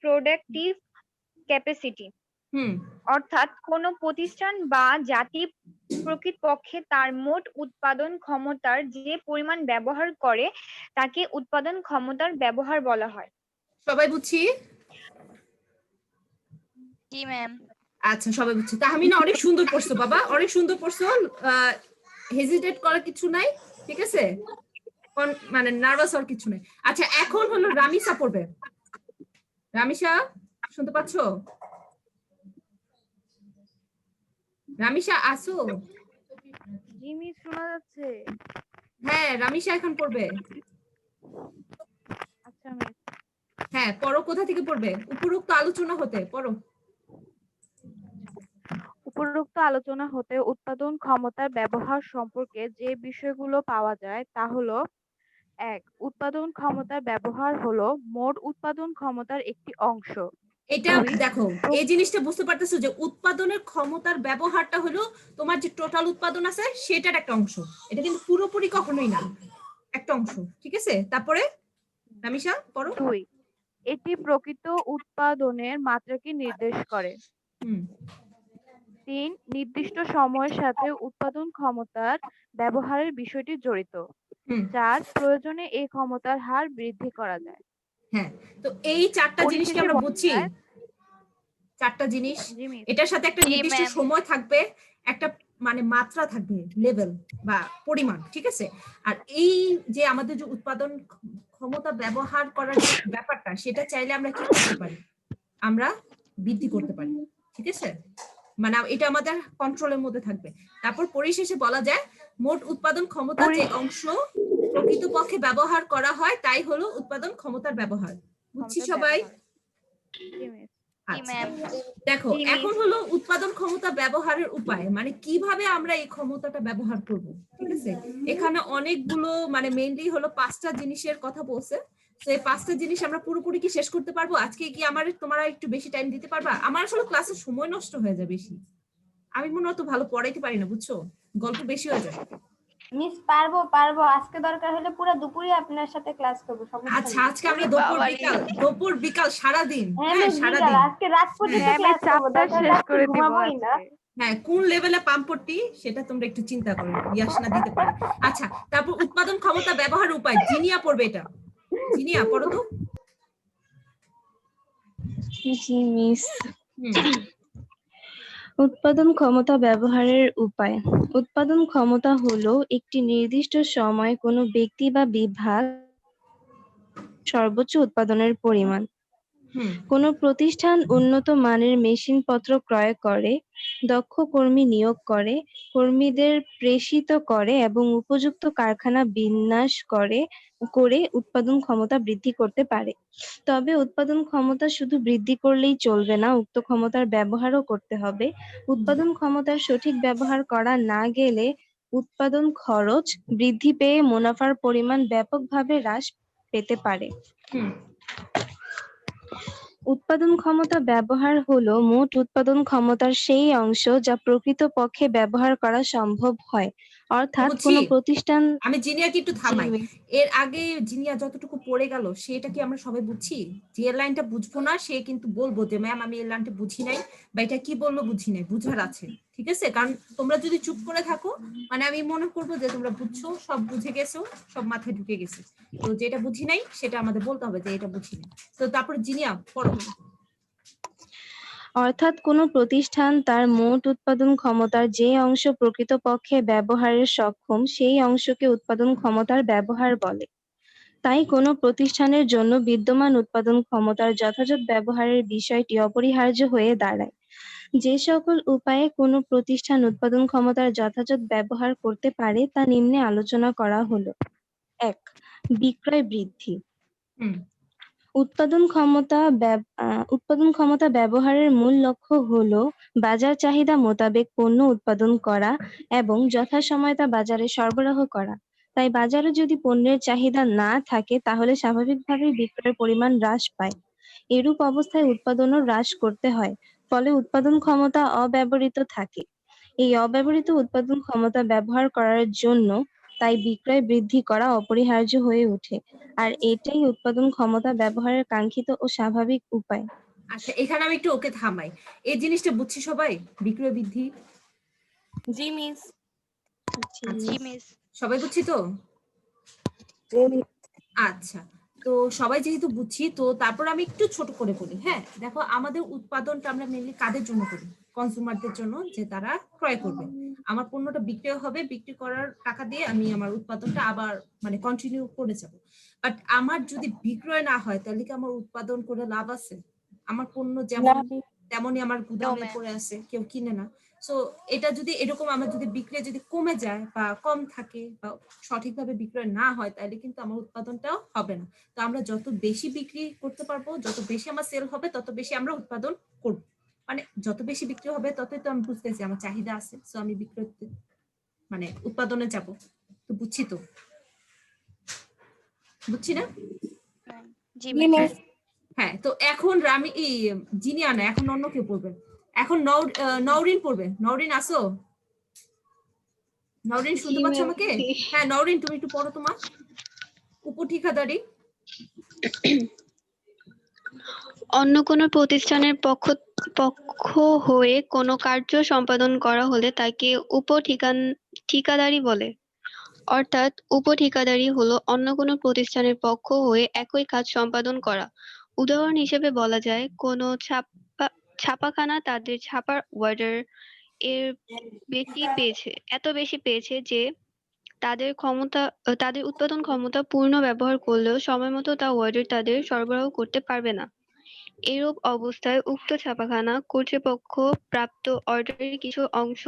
S5: productive capacity. অর্থাৎ কোন প্রতিষ্ঠান বা জাতি প্রকৃতপক্ষে তার মোট উৎপাদন ক্ষমতার যে পরিমাণ ব্যবহার করে তাকে উৎপাদন ক্ষমতার ব্যবহার বলা হয়।
S1: সবাই বুঝছি?
S2: জি ম্যাম।
S1: আচ্ছা, সবাই বুঝছি। তাহমিনা অনেক সুন্দর পড়ছো বাবা, অনেক সুন্দর পড়ছো। হেজিটেট করার কিছু নাই, ঠিক আছে, মানে নার্ভাস হওয়ার কিছু নাই। আচ্ছা, এখন হলো রামিসা পড়বে। রামিসা, শুনতে পাচ্ছো? রামিশা আসো?
S7: জি মিস, শোনা যাচ্ছে।
S1: হ্যাঁ, রামিশা এখন পড়বে।
S7: আচ্ছা মিস।
S1: হ্যাঁ, পড়ো। কোথা থেকে পড়বে? উপরোক্ত আলোচনা হতে পড়ো।
S7: উপরোক্ত আলোচনা হতে উৎপাদন ক্ষমতার ব্যবহার সম্পর্কে যে বিষয়গুলো পাওয়া যায় তা হলো: 1. উৎপাদন ক্ষমতার ব্যবহার হলো মোট উৎপাদন ক্ষমতার একটি অংশ।
S1: এটা
S7: 2.
S1: দেখো, এই জিনিসটা বুঝতে পারতেছো যে উৎপাদনের ক্ষমতার ব্যবহারটা হলো তোমার যে টোটাল উৎপাদন আছে সেটার একটা অংশ। এটা কিন্তু পুরোপুরি কখনোই না, একটা অংশ। ঠিক আছে, তারপরে রামিশা পড়ো।
S7: 2. এটি প্রকৃত উৎপাদনের মাত্রাকে নির্দেশ করে। 3. নির্দিষ্ট সময়ের সাথে উৎপাদন ক্ষমতার ব্যবহারের বিষয়টি জড়িত। 4. প্রয়োজনে এই ক্ষমতার হার বৃদ্ধি করা যায়।
S1: হ্যাঁ, তো এই চারটা জিনিস কি আমরা বুঝছি? চারটা জিনিস,
S7: জি মিস।
S1: এটার সাথে একটা
S2: জি,
S1: নির্দিষ্ট
S2: ma'am।
S1: সময় থাকবে, একটা মানে মাত্রা থাকবে, লেভেল বা পরিমাণ। ঠিক আছে, আর এই যে আমাদের যে উৎপাদন ক্ষমতা ব্যবহার করার যে ব্যাপারটা, সেটা চাইলে আমরা কি করতে পারি? আমরা বৃদ্ধি করতে পারি। ঠিক আছে, মানে এটা আমাদের কন্ট্রোলের মধ্যে থাকবে। তারপর পরিশেষে বলা যায় মোট উৎপাদন ক্ষমতার যে অংশ প্রকৃতপক্ষে ব্যবহার করা হয় তাই হলো উৎপাদন ক্ষমতার ব্যবহার। বুঝছি সবাই?
S7: জি মিস।
S2: জি,
S1: আচ্ছা,
S2: ম্যাম।
S1: দেখো
S5: জি, miss।
S1: এখন হলো উৎপাদন ক্ষমতা ব্যবহারের উপায়, মানে কিভাবে আমরা এই ক্ষমতাটা ব্যবহার করব। ঠিক আছে, এখানে অনেকগুলো মানে মেইনলি হলো 5টা জিনিসের কথা বলছে। তো এই 5টা জিনিস আমরা পুরোপুরি কি শেষ করতে পারবো আজকে? কি তোমরা একটু বেশি টাইম দিতে পারবা? আমার আসলে ক্লাসে সময় নষ্ট হয়ে যায় বেশি, আমি মনে হয় তো ভালো পড়াইতে পারি না, বুঝছো, গল্প বেশি হয়ে যায়।
S3: মিস পারবো পারবো, আজকে দরকার হলে পুরো দুপুরই আপনার সাথে ক্লাস করবো, সমস্যা
S1: আচ্ছা,
S3: নেই।
S1: আজকে আমরা দুপুর বিকাল সারাদিন।
S3: হ্যাঁ
S1: হ্যাঁ,
S3: মিস, বিকাল
S1: সারাদিন।
S3: আজকে রাত পর্যন্ত
S7: হ্যাঁ, আমি
S3: ক্লাস করবো,
S7: চ্যাপ্টার
S3: দরকার
S7: শেষ
S3: রাত্রে
S7: করে দিব
S3: ঘুমাবোই না।
S7: আজকে।
S1: হ্যাঁ, কোন লেভেলে পাম্পটি সেটা তোমরা একটু চিন্তা করো, ইয়াসনা দিতে পারে। আচ্ছা, তারপর উৎপাদন ক্ষমতা ব্যবহার উপায়, জিনিয়া পড়বে এটা। জিনিয়া পড়ো তো।
S8: জি মিস।
S1: হুম,
S8: উৎপাদন ক্ষমতা ব্যবহারের উপায়। উৎপাদন ক্ষমতা হলো একটি নির্দিষ্ট সময় কোনো ব্যক্তি বা বিভাগ সর্বোচ্চ উৎপাদনের পরিমাণ।
S1: হুম,
S8: কোনো প্রতিষ্ঠান উন্নত মানের মেশিনপত্র ক্রয় করে, দক্ষ কর্মী নিয়োগ করে, কর্মীদের প্রেষিত করে এবং উপযুক্ত কারখানা বিন্যাস করে উৎপাদন ক্ষমতা বৃদ্ধি করতে পারে। তবে উৎপাদন ক্ষমতা শুধু বৃদ্ধি করলেই চলবে না, উক্ত ক্ষমতার ব্যবহারও করতে হবে। উৎপাদন ক্ষমতার সঠিক ব্যবহার করা না গেলে উৎপাদন খরচ বৃদ্ধি পেয়ে মুনাফার পরিমাণ ব্যাপকভাবে হ্রাস পেতে পারে।
S1: হুম।
S8: উৎপাদন ক্ষমতা ব্যবহার হলো মোট উৎপাদন ক্ষমতার সেই অংশ যা প্রকৃতপক্ষে ব্যবহার করা সম্ভব হয়, অর্থাৎ
S1: বুঝছি।
S8: কোনো প্রতিষ্ঠান।
S1: আমি জিনিয়াকে একটু থামাই।
S8: জি,
S1: এর আগে জিনিয়া যতটুকু পড়ে গেল সেটা কি আমরা সবাই বুঝছি? যে লাইনটা বুঝবো না সে কিন্তু বলবো যে ম্যাম আমি এই লাইনটা বুঝি নাই, বা এটা কি বললো বুঝি নাই, বুঝার আছে। ঠিক আছে, কারণ তোমরা যদি চুপ করে থাকো মানে আমি মনে করবো যে তোমরা বুঝছো, সব বুঝে গেছো, সব মাথায় ঢুকে গেছে। তো যেটা বুঝি নাই সেটা আমাদের বলতে হবে যে এটা বুঝি নাই। তো তারপরে জিনিয়া পড়ো।
S8: অর্থাৎ কোনো প্রতিষ্ঠান তার মোট উৎপাদন ক্ষমতার যে অংশ প্রকৃতপক্ষে ব্যবহারের সক্ষম সেই অংশকে উৎপাদন ক্ষমতার ব্যবহার বলে। তাই কোনো প্রতিষ্ঠানের জন্য বিদ্যমান উৎপাদন ক্ষমতার যথাযথ ব্যবহারের বিষয়টি অপরিহার্য হয়ে দাঁড়ায়। যে সকল উপায়ে কোনো প্রতিষ্ঠান উৎপাদন ক্ষমতার যথাযথ ব্যবহার করতে পারে তা নিম্নে আলোচনা করা হলো। 1. বিক্রয় বৃদ্ধি।
S1: হুম,
S8: উৎপাদন ক্ষমতা ব্যবহারের মূল লক্ষ্য হলো বাজার চাহিদা মোতাবেক পণ্য উৎপাদন করা এবং যথাসময়ে তা বাজারে সরবরাহ করা। তাই বাজারে যদি পণ্যের চাহিদা না থাকে তাহলে স্বাভাবিকভাবেই বিক্রয়ের পরিমাণ হ্রাস পায়। এরূপ অবস্থায় উৎপাদনও হ্রাস করতে হয়, ফলে উৎপাদন ক্ষমতা অব্যবহৃত থাকে। এই অব্যবহৃত উৎপাদন ক্ষমতা ব্যবহার করার জন্য তাই বিক্রয় বৃদ্ধি করা অপরিহার্য হয়ে ওঠে, আর এটাই উৎপাদন ক্ষমতা ব্যবহারের কাঙ্ক্ষিত ও স্বাভাবিক উপায়।
S1: আচ্ছা, এখানে আমি একটু ওকে থামাই। এই জিনিসটা বুঝছি সবাই, বিক্রয় বৃদ্ধি?
S7: জি মিস।
S2: জি, মিস।
S1: সবাই বুঝছি তো? আচ্ছা, তো সবাই যেহেতু বুঝছি, তো তারপর আমি একটু ছোট করে বলি। হ্যাঁ, দেখো আমাদের উৎপাদনটা আমরা মেনলি কাদের জন্য করি? কনজিউমারদের জন্য, যে তারা ক্রয় করবে। আমার পণ্যটা বিক্রি হবে, বিক্রি করার টাকা দিয়ে আমি আমার উৎপাদনটা আবার মানে কন্টিনিউ করে যাব। বাট আমার যদি বিক্রয় না হয় তাহলে কি আমার উৎপাদন করে লাভ আছে? আমার পণ্য যেমন তেমনই আমার গুদামে
S2: ma'am।
S1: পড়ে আছে, কেউ কিনে না। সো এটা যদি এরকম আমার যদি বিক্রয় যদি কমে যায় বা কম থাকে বা সঠিকভাবে বিক্রয় না হয়, তাহলে কিন্তু আমার উৎপাদনটাও হবে না। তো আমরা যত বেশি বিক্রি করতে পারবো, যত বেশি আমার সেল হবে, তত বেশি আমরা উৎপাদন করব। মানে যত বেশি বিক্রি হবে ততই তো আমি বুঝতেছি আমার চাহিদা আছে, সো আমি বিক্রয় মানে উৎপাদনে যাব। তো বুঝছি তো, বুঝছি না?
S2: জি
S4: জি
S2: ম্যাম।
S4: মিস।
S1: হ্যাঁ, তো এখন জিনিয়া না, এখন অন্য কেউ পড়বে। এখন নওরিন পড়বে। নওরিন আসো? নওরিন শুনতে পাচ্ছ আমাকে? হ্যাঁ নওরিন, তুমি একটু পড়ো তোমার উপঠিকাদারি।
S9: অন্য কোনো প্রতিষ্ঠানের পক্ষ হয়ে কোনো কার্য সম্পাদন করা হলে তাকে ঠিকাদারি বলে। অর্থাৎ উপঠিকাদারি হলো অন্য কোনো প্রতিষ্ঠানের পক্ষ হয়ে একই কাজ সম্পাদন করা। উদাহরণ হিসেবে বলা যায়, কোনো ছাপাখানা তাদের ছাপার অর্ডার এত বেশি পেয়েছে যে তাদের উৎপাদন ক্ষমতা পূর্ণ ব্যবহার করলেও সময়মতো তা অর্ডার তাদের সরবরাহ করতে পারবে না। এরূপ অবস্থায় উক্ত ছাপাখানা কর্তৃপক্ষ প্রাপ্ত অর্ডারের কিছু অংশ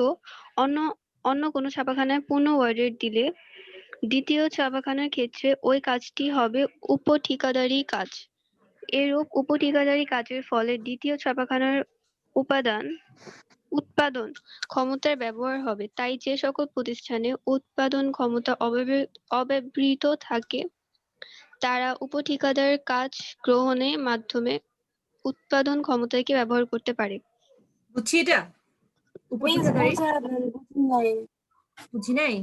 S9: অন্য কোনো ছাপাখানায় পূর্ণ অর্ডার দিলে দ্বিতীয় ছাপাখানার ক্ষেত্রে ওই কাজটি হবে উপঠিকাদারি কাজ। এরূপ উপঠিকাদারি কাজের ফলে দ্বিতীয় ছাপাখানার উৎপাদন ক্ষমতার ব্যবহার হবে। তাই যে সকল প্রতিষ্ঠানে উৎপাদন ক্ষমতা অব্যবহৃত থাকে তারা উপঠিকাদার কাজ গ্রহণের মাধ্যমে উৎপাদন ক্ষমতাকে ব্যবহার করতে পারে।
S1: বুঝছি এটা
S4: মিস
S1: উপঠিকাদারি?
S4: বুঝি নাই।
S1: বুঝি নাই?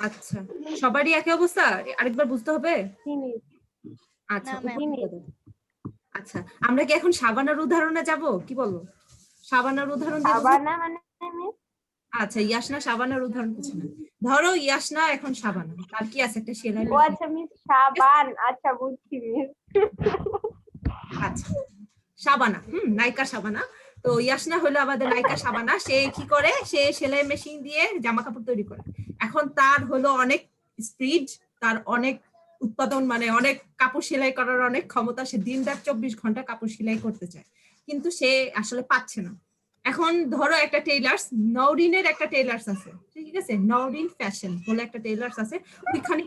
S1: আচ্ছা, সবারই একই অবস্থা? আরেকবার বুঝতে হবে?
S3: জি মিস।
S1: আচ্ছা,
S2: না, ম্যাম।
S1: উপঠিকাদারি। আচ্ছা, আমরা কি এখন সাবানার উদাহরণে যাব? কি বলবো? সাবানার উদাহরণ দিব?
S3: সাবানা মানে মিস?
S1: আচ্ছা, ইয়াসনা সাবানার উদাহরণ কিছু না। ধরো ইয়াসনা এখন সাবানা, তার কি আছে একটা সেলাই
S3: ও
S1: মেশিন।
S3: আচ্ছা মিস, সাবান। আচ্ছা বুঝছি মিস।
S1: আচ্ছা, সাবানা, নায়িকা সাবানা। তো ইয়াসনা হলো আমাদের নায়িকা সাবানা। সে কি করে? সে সেলাই মেশিন দিয়ে জামা কাপড় তৈরি করে। এখন তার হলো অনেক স্পিড, তার অনেক উৎপাদন, মানে অনেক কাপড় সেলাই করার অনেক ক্ষমতা। সে দিন রাত 24 ঘন্টা কাপড় সেলাই করতে চায়, কিন্তু সে আসলে পাচ্ছে না। এখন ধরো একটা টেইলার্স, নওরিনের একটা টেইলার্স আছে, ঠিক আছে? নওরিন ফ্যাশন বলে একটা টেইলার্স আছে। ওইখানে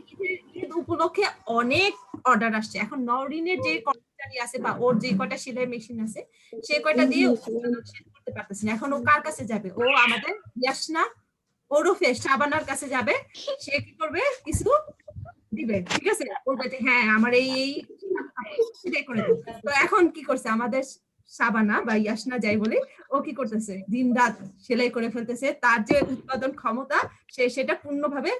S1: ঈদ উপলক্ষে অনেক অর্ডার আসছে। এখন নওরিনের যে কর্মচারী আছে বা ওর যে কয়টা সেলাই মেশিন আছে, সে কয়টা দিয়ে শেষ করতে পারতেছে না। এখন ও কার কাছে যাবে? ও আমাদের ইয়াসনা ওরফে সাবানার কাছে যাবে। সে কি করবে? কিছু দিবে, ঠিক আছে? বলবে যে হ্যাঁ আমার এই সেটাই করে দাও। তো এখন কি করছে আমাদের সাবানা বা ইয়াসনা যাই বলে, ও কি করতেছে? দিন রাত সেলাই করে ফেলতেছে। তার যে উৎপাদন ক্ষমতা, সে সেটা পূর্ণভাবে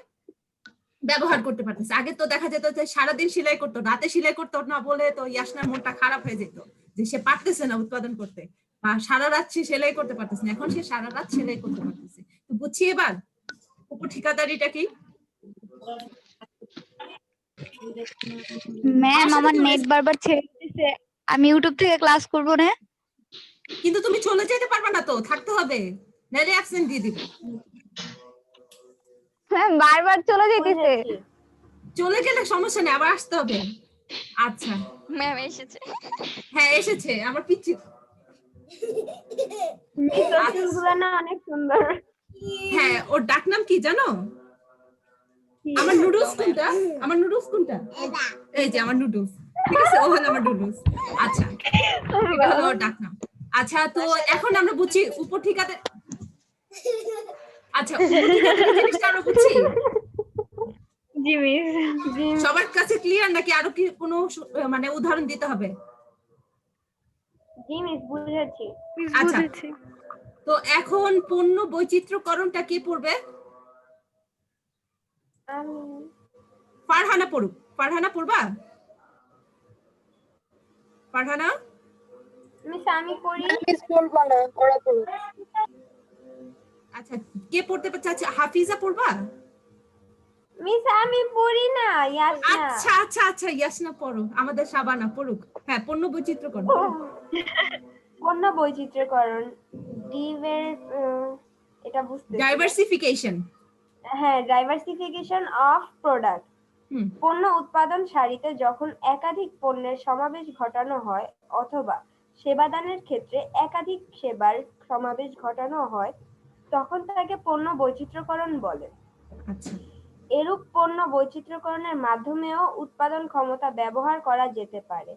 S1: ব্যবহার করতে পারতেছে। আগে তো দেখা যেত যে সারাদিন সেলাই করতো, রাতে সেলাই করতো না বলে তো ইয়াসনার মনটা খারাপ হয়ে যেত যে সে পারতেছে না উৎপাদন করতে, বা সারা রাত সে সেলাই করতে পারতেছে না। এখন সে সারা রাত সেলাই করতে পারতেছে। তো বুঝছি এবার উপঠিকাদারিটা কি?
S10: ম্যাম
S1: আমার সাথে
S10: আমার
S1: কেউ
S10: নেট বারবার ছেড়ে দিতেছে, আমি ইউটিউব থেকে ক্লাস করব না?
S1: কিন্তু তুমি চলে যেতে পারবে না, তো থাকতে হবে, নাহলে অ্যাবসেন্ট দিয়ে দিবে।
S10: ম্যাম বারবার চলে যেতেছে।
S3: বুঝেছি।
S1: চলে গেলে সমস্যা নেই, আবার আসতে হবে। আচ্ছা,
S2: ম্যাম এসেছে।
S1: হ্যাঁ এসেছে আমার পিচ্ছি।
S3: মিস ওর চুলগুলো না অনেক সুন্দর।
S1: হ্যাঁ, ওর ডাক নাম কি জানো? আমার নুডলস কোনটা? আমার নুডলস কোনটা? এই যে আমার নুডলস, ঠিক আছে? ও হলো আমার নুডলস। আচ্ছা, এটা হলো ওর ডাক নাম। আচ্ছা, তো এখন আমরা বুঝছি উপঠিকাতে। আচ্ছা, উপঠিকাদারি জিনিসটা আমরা বুঝছি।
S3: জি মিস। জি
S1: সবার কাছে ক্লিয়ার নাকি আরো কি কোনো মানে উদাহরণ দিতে হবে?
S3: জি মিস বুঝেছি।
S6: মিস
S1: আচ্ছা,
S6: বুঝেছি।
S1: তো এখন পণ্য বৈচিত্র্যকরণটা কে পড়বে?
S3: আমি
S1: ফারহানা পড়ুক। ফারহানা পড়বা? ফারহানা?
S3: মিস আমি করি।
S4: মিস বলবো না, ওরা বলুক।
S1: আচ্ছা, কে পড়তে চাচ্ছে? হাফিজা পড়বা?
S3: মিস আমি পড়ি না, ইয়াসনা।
S1: আচ্ছা আচ্ছা আচ্ছা, ইয়াসনা পড়ো, আমাদের সাবানা পড়ুক। হ্যাঁ, পণ্য বৈচিত্র্যকরণ।
S3: পণ্য বৈচিত্র্যকরণ, ডিভের এটা বুঝতে।
S1: ডাইভার্সিফিকেশন।
S3: হ্যাঁ, ডাইভার্সিফিকেশন অফ প্রোডাক্ট। পণ্য উৎপাদন সারিতে যখন একাধিক পণ্যের সমাবেশ ঘটানো হয় অথবা সেবাদানের ক্ষেত্রে একাধিক সেবার সমাবেশ ঘটানো হয়, তখন তাকে পণ্য বৈচিত্র্যকরণ বলে।
S1: আচ্ছা,
S3: এরূপ পণ্য বৈচিত্র্যকরণের মাধ্যমেও উৎপাদন ক্ষমতা ব্যবহার করা যেতে পারে।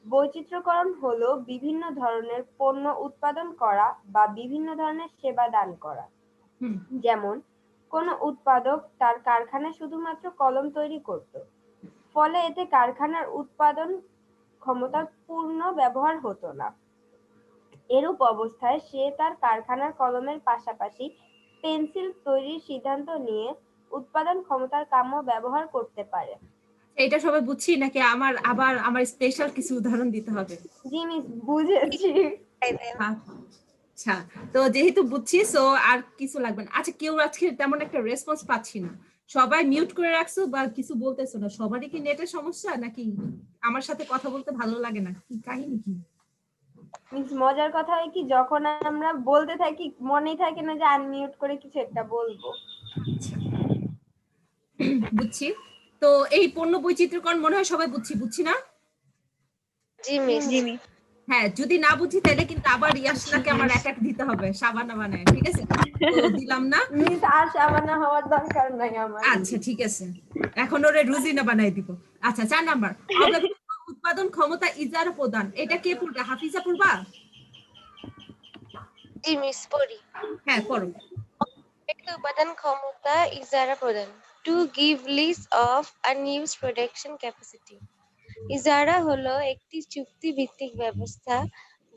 S3: বৈচিত্র্যকরণ হলো বিভিন্ন ধরনের পণ্য উৎপাদন করা বা বিভিন্ন ধরনের সেবা দান করা।
S1: হুম,
S3: যেমন কোনো উৎপাদক তার কারখানায় শুধুমাত্র কলম তৈরি করত, ফলে এতে কারখানার উৎপাদন ক্ষমতার পূর্ণ ব্যবহার হতো না। এরূপ অবস্থায় সে তার কারখানার কলমের পাশাপাশি পেন্সিল তৈরির সিদ্ধান্ত নিয়ে উৎপাদন ক্ষমতার কাম্য ব্যবহার করতে পারে।
S1: এটা সবাই বুঝছি নাকি আমার স্পেশাল কিছু উদাহরণ দিতে হবে?
S3: জি মিস, বুঝেছি।
S1: আচ্ছা, তো যেহেতু বুঝছি সো আর কিছু লাগবে না। আচ্ছা, কেউ আজকে তেমন একটা রেসপন্স পাচ্ছি না, সবাই মিউট করে রাখছো বা কিছু বলতেছো না। সবারই কি নেটের সমস্যা নাকি আমার সাথে কথা বলতে ভালো লাগে না, কি কাহিনী কি?
S3: মিস, মজার কথা হয় কি, যখন আমরা বলতে থাকি মনেই থাকে না যে আনমিউট করে কিছু একটা বলবো।
S1: আচ্ছা, বুঝছি। তো এই পণ্য বৈচিত্র্যকরণ মনে হয় সবাই বুঝছি না?
S3: জি মিস।
S1: হ্যাঁ, যদি না বুঝি তাহলে কিন্তু আবার ইয়াসনাকে আমার অ্যাটাক দিতে হবে সাবানা বানায়, ঠিক আছে? তো দিলাম না
S3: মিস, আর সাবানা হওয়ার দরকার নাই আমার।
S1: আচ্ছা, ঠিক আছে, এখন ওরে রুজিনা বানাই দিব। আচ্ছা, 4 নাম্বার, অব্যবহৃত উৎপাদন ক্ষমতা ইজারা প্রদান। এটা কে পড়বে? হাফিজা পড়বা?
S11: জি মিস, পড়ি।
S1: হ্যাঁ, পড়ো।
S11: উৎপাদন ক্ষমতা ইজারা প্রদান। To give lease of unused production capacity. ইজারা হলো একটি চুক্তি ভিত্তিক ব্যবস্থা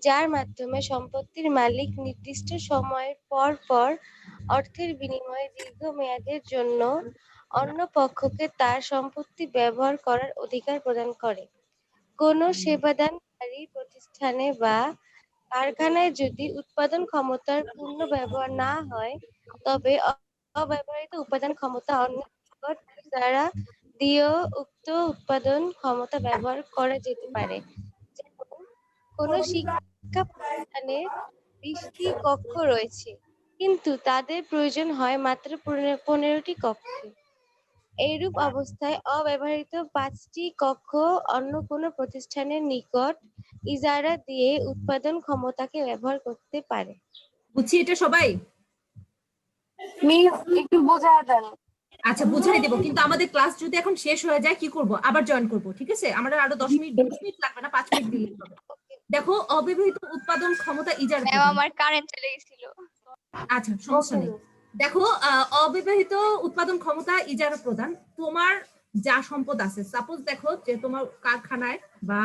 S11: যার মাধ্যমে সম্পত্তির মালিক নির্দিষ্ট সময়ের পর পর অর্থের বিনিময়ে দীর্ঘমেয়াদের জন্য অন্য পক্ষকে তার সম্পত্তি ব্যবহার করার অধিকার প্রদান করে। কোনো সেবাদানকারী প্রতিষ্ঠানে বা কারখানায় যদি উৎপাদন ক্ষমতার পূর্ণ ব্যবহার না হয়, তবে অব্যবহৃত উৎপাদন ক্ষমতা অন্যের নিকট ইজারা দিয়েও উক্ত উৎপাদন ক্ষমতা ব্যবহার করা যেতে পারে। যেমন কোনো শিক্ষা প্রতিষ্ঠানে 20টি কক্ষ রয়েছে, কিন্তু তাদের প্রয়োজন হয় মাত্র 15টি কক্ষে। এইরূপ অবস্থায় অব্যবহৃত 5টি কক্ষ অন্য কোনো প্রতিষ্ঠানের নিকট ইজারা দিয়ে উৎপাদন ক্ষমতাকে ব্যবহার করতে পারে।
S1: বুঝছি এটা সবাই?
S4: মিস, একটু বোঝায় দেন।
S1: আচ্ছা, বুঝাই দেবো, কিন্তু আমাদের ক্লাস যদি এখন শেষ হয়ে যায় কি করব? আবার জয়েন করব, ঠিক আছে? আমরা আরো 10 মিনিট লাগবে না, 5 মিনিট দিলেই হবে। দেখো, অব্যবহৃত উৎপাদন ক্ষমতা ইজারা
S2: ম্যাম,
S1: প্রদান।
S2: আমার কারেন্ট চলে গেছিল।
S1: আচ্ছা, সমস্যা নেই। দেখো, অব্যবহৃত উৎপাদন ক্ষমতা ইজারা প্রদান। তোমার যা সম্পদ আছে, সাপোজ দেখো যে তোমার কারখানায় বা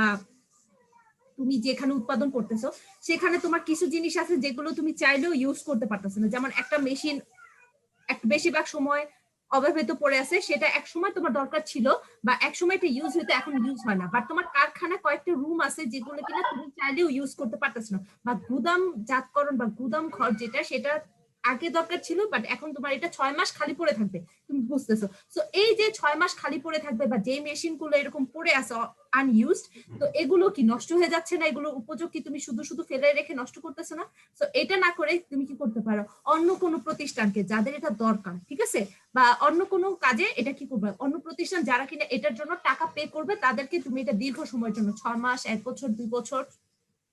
S1: তুমি যেখানে উৎপাদন করতেছো সেখানে তোমার কিছু জিনিস আছে যেগুলো তুমি চাইলেও ইউজ করতে পারতেছো না। যেমন একটা মেশিন বেশিরভাগ সময় অব্যবহৃত পড়ে আছে, সেটা এক সময় তোমার দরকার ছিল বা এক সময় এটা ইউজ হইতো, এখন ইউজ হয় না। বাট তোমার কারখানায় কয়েকটা রুম আছে যেগুলো কিনা তুমি চাইলেও ইউজ করতে পারতেছো না, বা গুদাম জাতকরণ বা গুদাম ঘর যেটা, সেটা আগে দরকার ছিল বাট এখন তোমার এটা 6 মাস খালি পড়ে থাকবে, তুমি বুঝতেছো? সো এই যে 6 মাস খালি পড়ে থাকবে বা যে মেশিন গুলো এরকম পড়ে আছে আনইউজড, তো এগুলো কি নষ্ট হয়ে যাচ্ছে না? এগুলো উপযোগ কি তুমি শুধু শুধু ফেলে রেখে নষ্ট করতেছো না? সো এটা না করে তুমি কি করতে পারো, অন্য কোনো প্রতিষ্ঠানকে যাদের এটা দরকার, ঠিক আছে, বা অন্য কোনো কাজে এটা কি করবে, অন্য প্রতিষ্ঠান যারা কিনা এটার জন্য টাকা পে করবে তাদেরকে তুমি এটা দীর্ঘ সময়ের জন্য 6 মাস, 1 বছর, 2 বছর,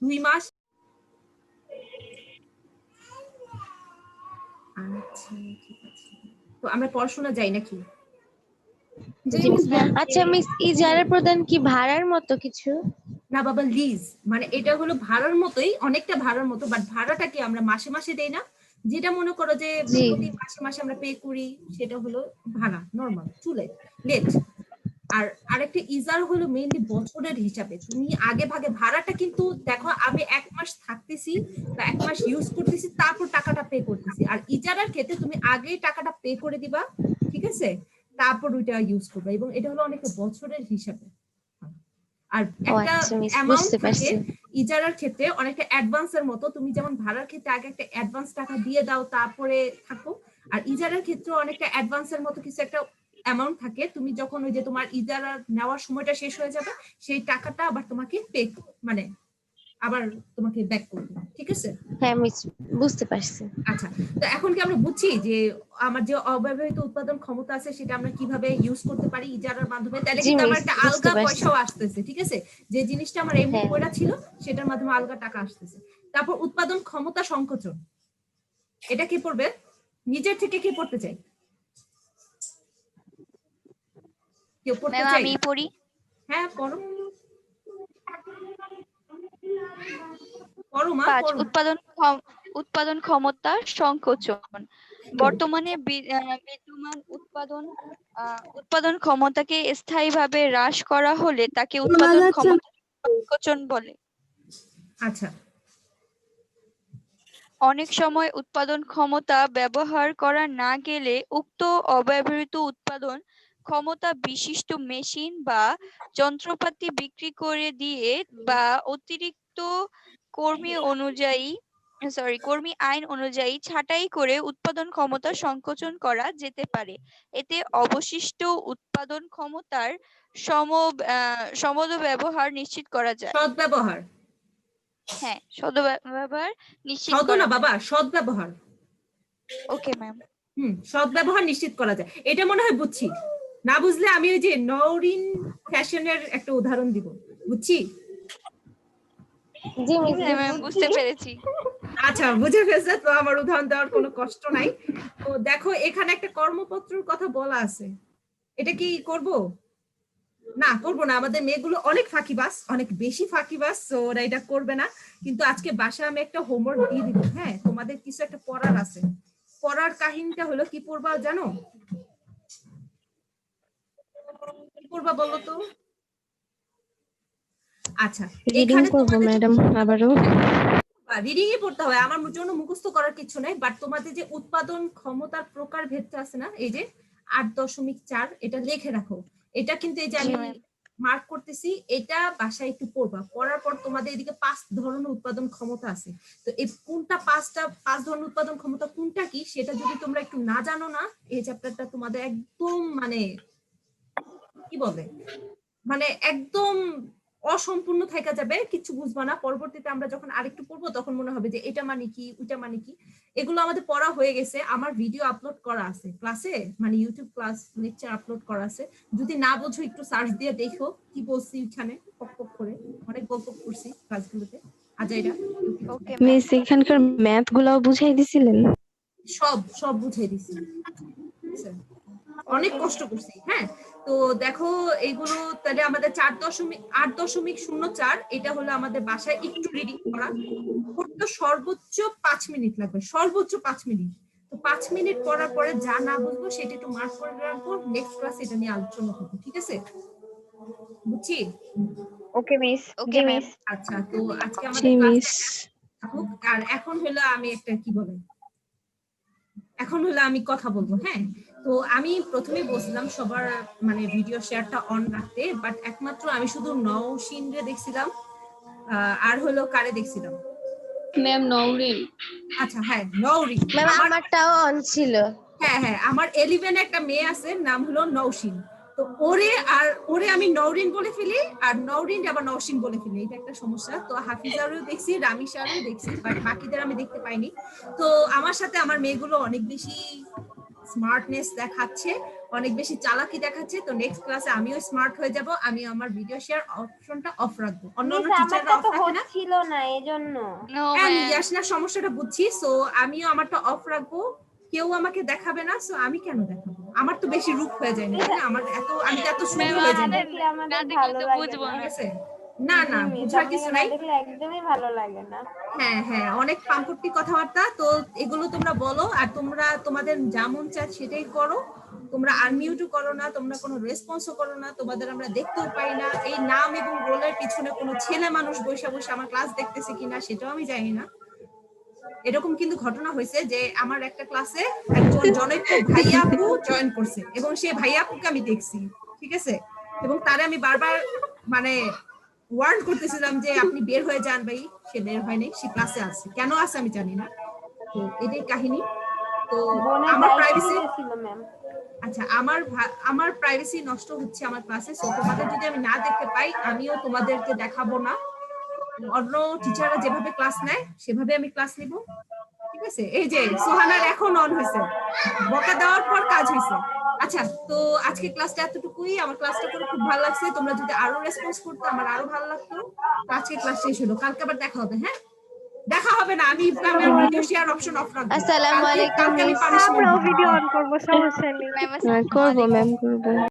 S1: 2 মাস। আচ্ছা, ঠিক আছে, তো আমরা পড়াশোনা যাই নাকি?
S11: আচ্ছা মিস, ইজারা প্রদান কি ভাড়ার মতো কিছু?
S1: না বাবা, লিজ মানে এটা হলো ভাড়ার মতোই, অনেকটা ভাড়ার মতো, বাট ভাড়াটা কি আমরা মাসে মাসে দেই না, যেটা মনে করো যে প্রতি মাসে মাসে আমরা পে করি, সেটা হলো ভাড়া, নরমাল চুলে লেট। আর আরেকটা ইজার হলো মেইনলি বছরের হিসাবে, তুমি আগে ভাগে ভাড়াটা কিন্তু দেখো আমি 1 মাস থাকতেছি বা 1 মাস ইউজ করতেছি তারপর টাকাটা পে করতেছি, আর ইজারার ক্ষেত্রে তুমি আগেই টাকাটা পে করে দিবা, ঠিক আছে, তারপর ওইটা ইউজ করবে, এবং এটা হলো অনেকটা বছরের হিসাবে। আর একটা অ্যামাউন্ট থাকে ইজারার ক্ষেত্রে, অনেকটা অ্যাডভান্সের মতো, তুমি যেমন ভাড়ার ক্ষেত্রে আগে একটা অ্যাডভান্স টাকা দিয়ে দাও তারপরে থাকো, আর ইজারার ক্ষেত্রে অনেকটা অ্যাডভান্সের মতো কিছু একটা অ্যামাউন্ট থাকে, তুমি যখন ওই যে তোমার ইজারা নেওয়ার সময়টা শেষ হয়ে যাবে সেই টাকাটা আবার তোমাকে পে মানে আবার তোমাকে ব্যাক করবে, ঠিক আছে?
S11: হ্যাঁ মিস, বুঝতে পারছি।
S1: আচ্ছা, তো এখন কি আমরা বুঝছি যে আমার যে অব্যবহৃত উৎপাদন ক্ষমতা আছে সেটা আমরা কিভাবে ইউজ করতে পারি ইজারার মাধ্যমে? তাহলে কিন্তু আমার একটা আলগা পয়সাও আসতেছে, ঠিক আছে, যে জিনিসটা আমার এমনি পড়া ছিল সেটার মাধ্যমে আলগা টাকা আসতেছে। তারপর উৎপাদন ক্ষমতা সংকোচন। এটা কি পড়বে? নিজের থেকে কি পড়তে চাই? কেউ পড়তে
S2: ম্যাম
S1: চাই?
S2: আমি পড়ি।
S1: হ্যাঁ পড়ো পড়ো মা
S2: 5
S1: পড়ো।
S2: উৎপাদন ক্ষমতা সংকোচন। বর্তমানে বিদ্যমান উৎপাদন ক্ষমতাকে স্থায়ীভাবে হ্রাস করা হলে তাকে উৎপাদন ক্ষমতা সংকোচন বলে।
S1: আচ্ছা
S2: অনেক সময় উৎপাদন ক্ষমতা ব্যবহার করা না গেলে উক্ত অব্যবহৃত উৎপাদন ক্ষমতা বিশিষ্ট মেশিন বা যন্ত্রপাতি বিক্রি করে দিয়ে বা অতিরিক্ত কর্মী আইন অনুযায়ী ছাঁটাই করে উৎপাদন ক্ষমতা সংকোচন করা যেতে পারে। এতে অবশিষ্ট উৎপাদন ক্ষমতার সদ্ব্যবহার নিশ্চিত করা যায়।
S1: সদ্ব্যবহার।
S2: হ্যাঁ, সদ্ব্যবহার নিশ্চিত
S1: সদ
S2: করা
S1: না
S2: যায়।
S1: বাবা, সদ্ব্যবহার।
S2: Okay ma'am.
S1: সদ্ব্যবহার নিশ্চিত করা যায়, এটা মনে হয় বুঝছি। না বুঝলে আমি ওই যে নওরিন ফ্যাশনের একটা উদাহরণ দিব, বুঝছি?
S11: জি মিস
S2: ম্যাম বুঝতে পেরেছি।
S1: আচ্ছা বুঝে ফেলছে তো, আমার উদাহরণ দেওয়ার কোনো কষ্ট নাই। তো দেখো এখানে একটা কর্মপত্রের কথা বলা আছে, এটা কি করব? না করবো না, আমাদের মেয়েগুলো অনেক ফাঁকিবাজ, অনেক বেশি ফাঁকিবাজ, তো ওরা এটা করবে না। কিন্তু আজকে বাসায় আমি একটা হোমওয়ার্ক দিয়ে দিব, হ্যাঁ তোমাদের কিছু একটা পড়ার আছে। পড়ার কাহিনীটা হলো কি পড়বা জানো? কি পড়বা বলো তো? আচ্ছা
S8: রিডিং করব ম্যাডাম আবারও।
S1: রিডিংই পড়তে হবে, আমার জন্য মুখস্থ করার কিছু নাই। বাট তোমাদের যে উৎপাদন ক্ষমতার প্রকার ভেদটা আছে না, এই যে 8.4, এটা লিখে রাখো। এটা কিন্তু এই যে আমি মার্ক করতেছি, এটা বাসায় একটু পড়বা। পড়ার পর তোমাদের এদিকে 5 ধরনের উৎপাদন ক্ষমতা আছে। তো এই কোনটা 5 ধরনের উৎপাদন ক্ষমতা কোনটা কি, সেটা যদি তোমরা একটু না জানো না, এই চ্যাপ্টারটা তোমাদের একদম মানে কি বলে, মানে একদম অসম্পূর্ণ থেকে যাবে, কিছু বুঝবা না। পরবর্তীতে আমরা যখন আরেকটু পড়বো তখন মনে হবে যে এটা মানে কি, ওইটা মানে কি। এগুলো আমাদের পড়া হয়ে গেছে, আমার ভিডিও আপলোড করা আছে ক্লাসে, মানে ইউটিউব ক্লাস লেকচার আপলোড করা আছে। যদি না বোঝো একটু সার্চ দিয়ে দেখো কি বলছি, এখানে পক পক করে অনেক গল্প করছি ক্লাসগুলোতে। আজাইরা
S8: মিস এখানকার ম্যাথ গুলাও বুঝাই দিছিলেন?
S1: সব বুঝাই দিছি, অনেক কষ্ট করছি। হ্যাঁ তো দেখো এইগুলো তাহলে আমাদের 8.04, এটা হলো আমাদের বাসায় একটু রিডিং করা। করতে সর্বোচ্চ 5 মিনিট লাগবে, সর্বোচ্চ 5 মিনিট। তো 5 মিনিট পড়ার পরে যা না বুঝবো সেটা একটু মার্ক করে রাখবো, নেক্সট ক্লাসে এটা নিয়ে আলোচনা করবো, ঠিক আছে? বুঝছি?
S5: Okay miss. জি মিস।
S1: আচ্ছা তো আজকে আমাদের ক্লাস আর এখন হলো আমি একটা কি বলে, এখন হলো আমি কথা বলবো। হ্যাঁ তো আমি প্রথমে বলছিলাম সবার মানে ভিডিও শেয়ারটা অন রাখতে, বাট একমাত্র আমি শুধু নওশিনরে দেখছিলাম, আর হলো কারে দেখছিলাম?
S9: ম্যাম নওরিন।
S1: আচ্ছা হ্যাঁ নওরিন,
S11: ম্যাম আমারটাও অন ছিল।
S1: হ্যাঁ আমার 11 একটা মেয়ে আছে, নাম হলো নওশিন। তো ওরে আমি নওরিন বলে ফেলি, আর নওরিন আবার নওশিন বলে ফেলি, এটা একটা সমস্যা। তো হাফিজারও দেখছি, রামিশারও দেখছি, বাট বাকিদের আমি দেখতে পাইনি। তো আমার সাথে আমার মেয়েগুলো অনেক বেশি স্মার্টনেস দেখাচ্ছে, অনেক বেশি চালাকি দেখাচ্ছে। তো নেক্সট ক্লাসে আমিও স্মার্ট হয়ে যাব, আমি আমার ভিডিও শেয়ার অপশনটা অফ রাখবো। অন্যান্য টিচাররা অফ রাখে না,
S3: ছিল না এজন্য।
S1: আমি ইয়াসনার সমস্যাটা বুঝছি, সো আমিও আমারটা অফ রাখবো। কেউ আমাকে দেখাবে না, সো আমি কেন দেখাবো? আমার তো বেশি রূপ হয়ে যায় না, আমার এত, আমি তো এত সুন্দর হয়ে যাই না। না বুঝার কিছু নাই,
S3: একদমই ভালো লাগে না।
S1: হ্যাঁ অনেক পাম্পটি কথাবার্তা। তো এগুলো তোমরা বলো, আর তোমরা তোমাদের যা মন চায় সেটাই করো। তোমরা আনমিউটও করো না, তোমরা কোনো রেসপন্সও করো না, তোমাদের আমরা দেখতেও পাই না। এই নাম এবং রোলের পিছনে কোনো ছেলে মানুষ বসে বসে আমার ক্লাস দেখতেছে কিনা সেটাও আমি জানি না। এরকম কিন্তু ঘটনা হয়েছে যে আমার একটা ক্লাসে একজন জনৈক ভাইয়া আপু জয়েন করছে, এবং সেই ভাইয়া আপুকে আমি দেখছি, ঠিক আছে? এবং তারে আমি বারবার মানে ওয়ার্ন করতেছিলাম যে আপনি বের হয়ে যান ভাই। সে বের হয়নি, সে ক্লাসে আছে, কেন আছে আমি জানি না। তো এটাই কাহিনী। তো আমার প্রাইভেসি, আচ্ছা আমার প্রাইভেসি নষ্ট হচ্ছে আমার ক্লাসে। সো তোমাদের যদি আমি না দেখতে পাই, আমিও তোমাদেরকে দেখাবো না। অন্য টিচাররা যেভাবে ক্লাস নেয় সেভাবে আমি ক্লাস নিব, ঠিক আছে? এই যে সোহানার এখন অন হয়েছে, বকা দেওয়ার পর কাজ হয়েছে। আচ্ছা তো আজকে ক্লাসটা এতটুকুই। আমার ক্লাসটা করে খুব ভালো লাগছে, তোমরা যদি আরো রেসপন্স করতে আমার আরো ভালো লাগতো। আজকে ক্লাস শেষ হলো, কালকে আবার দেখা হবে। হ্যাঁ দেখা হবে। হবে না, আমি আমার ভিডিও শেয়ার অপশন অফ রাখবো।
S11: আসসালামু আলাইকুম
S1: কালকে আমি
S11: মিস।
S1: পানিশমেন্ট
S6: আমরাও ভিডিও অন করবো, সমস্যা নেই।
S2: ম্যাম
S8: করবো ম্যাম, করবো।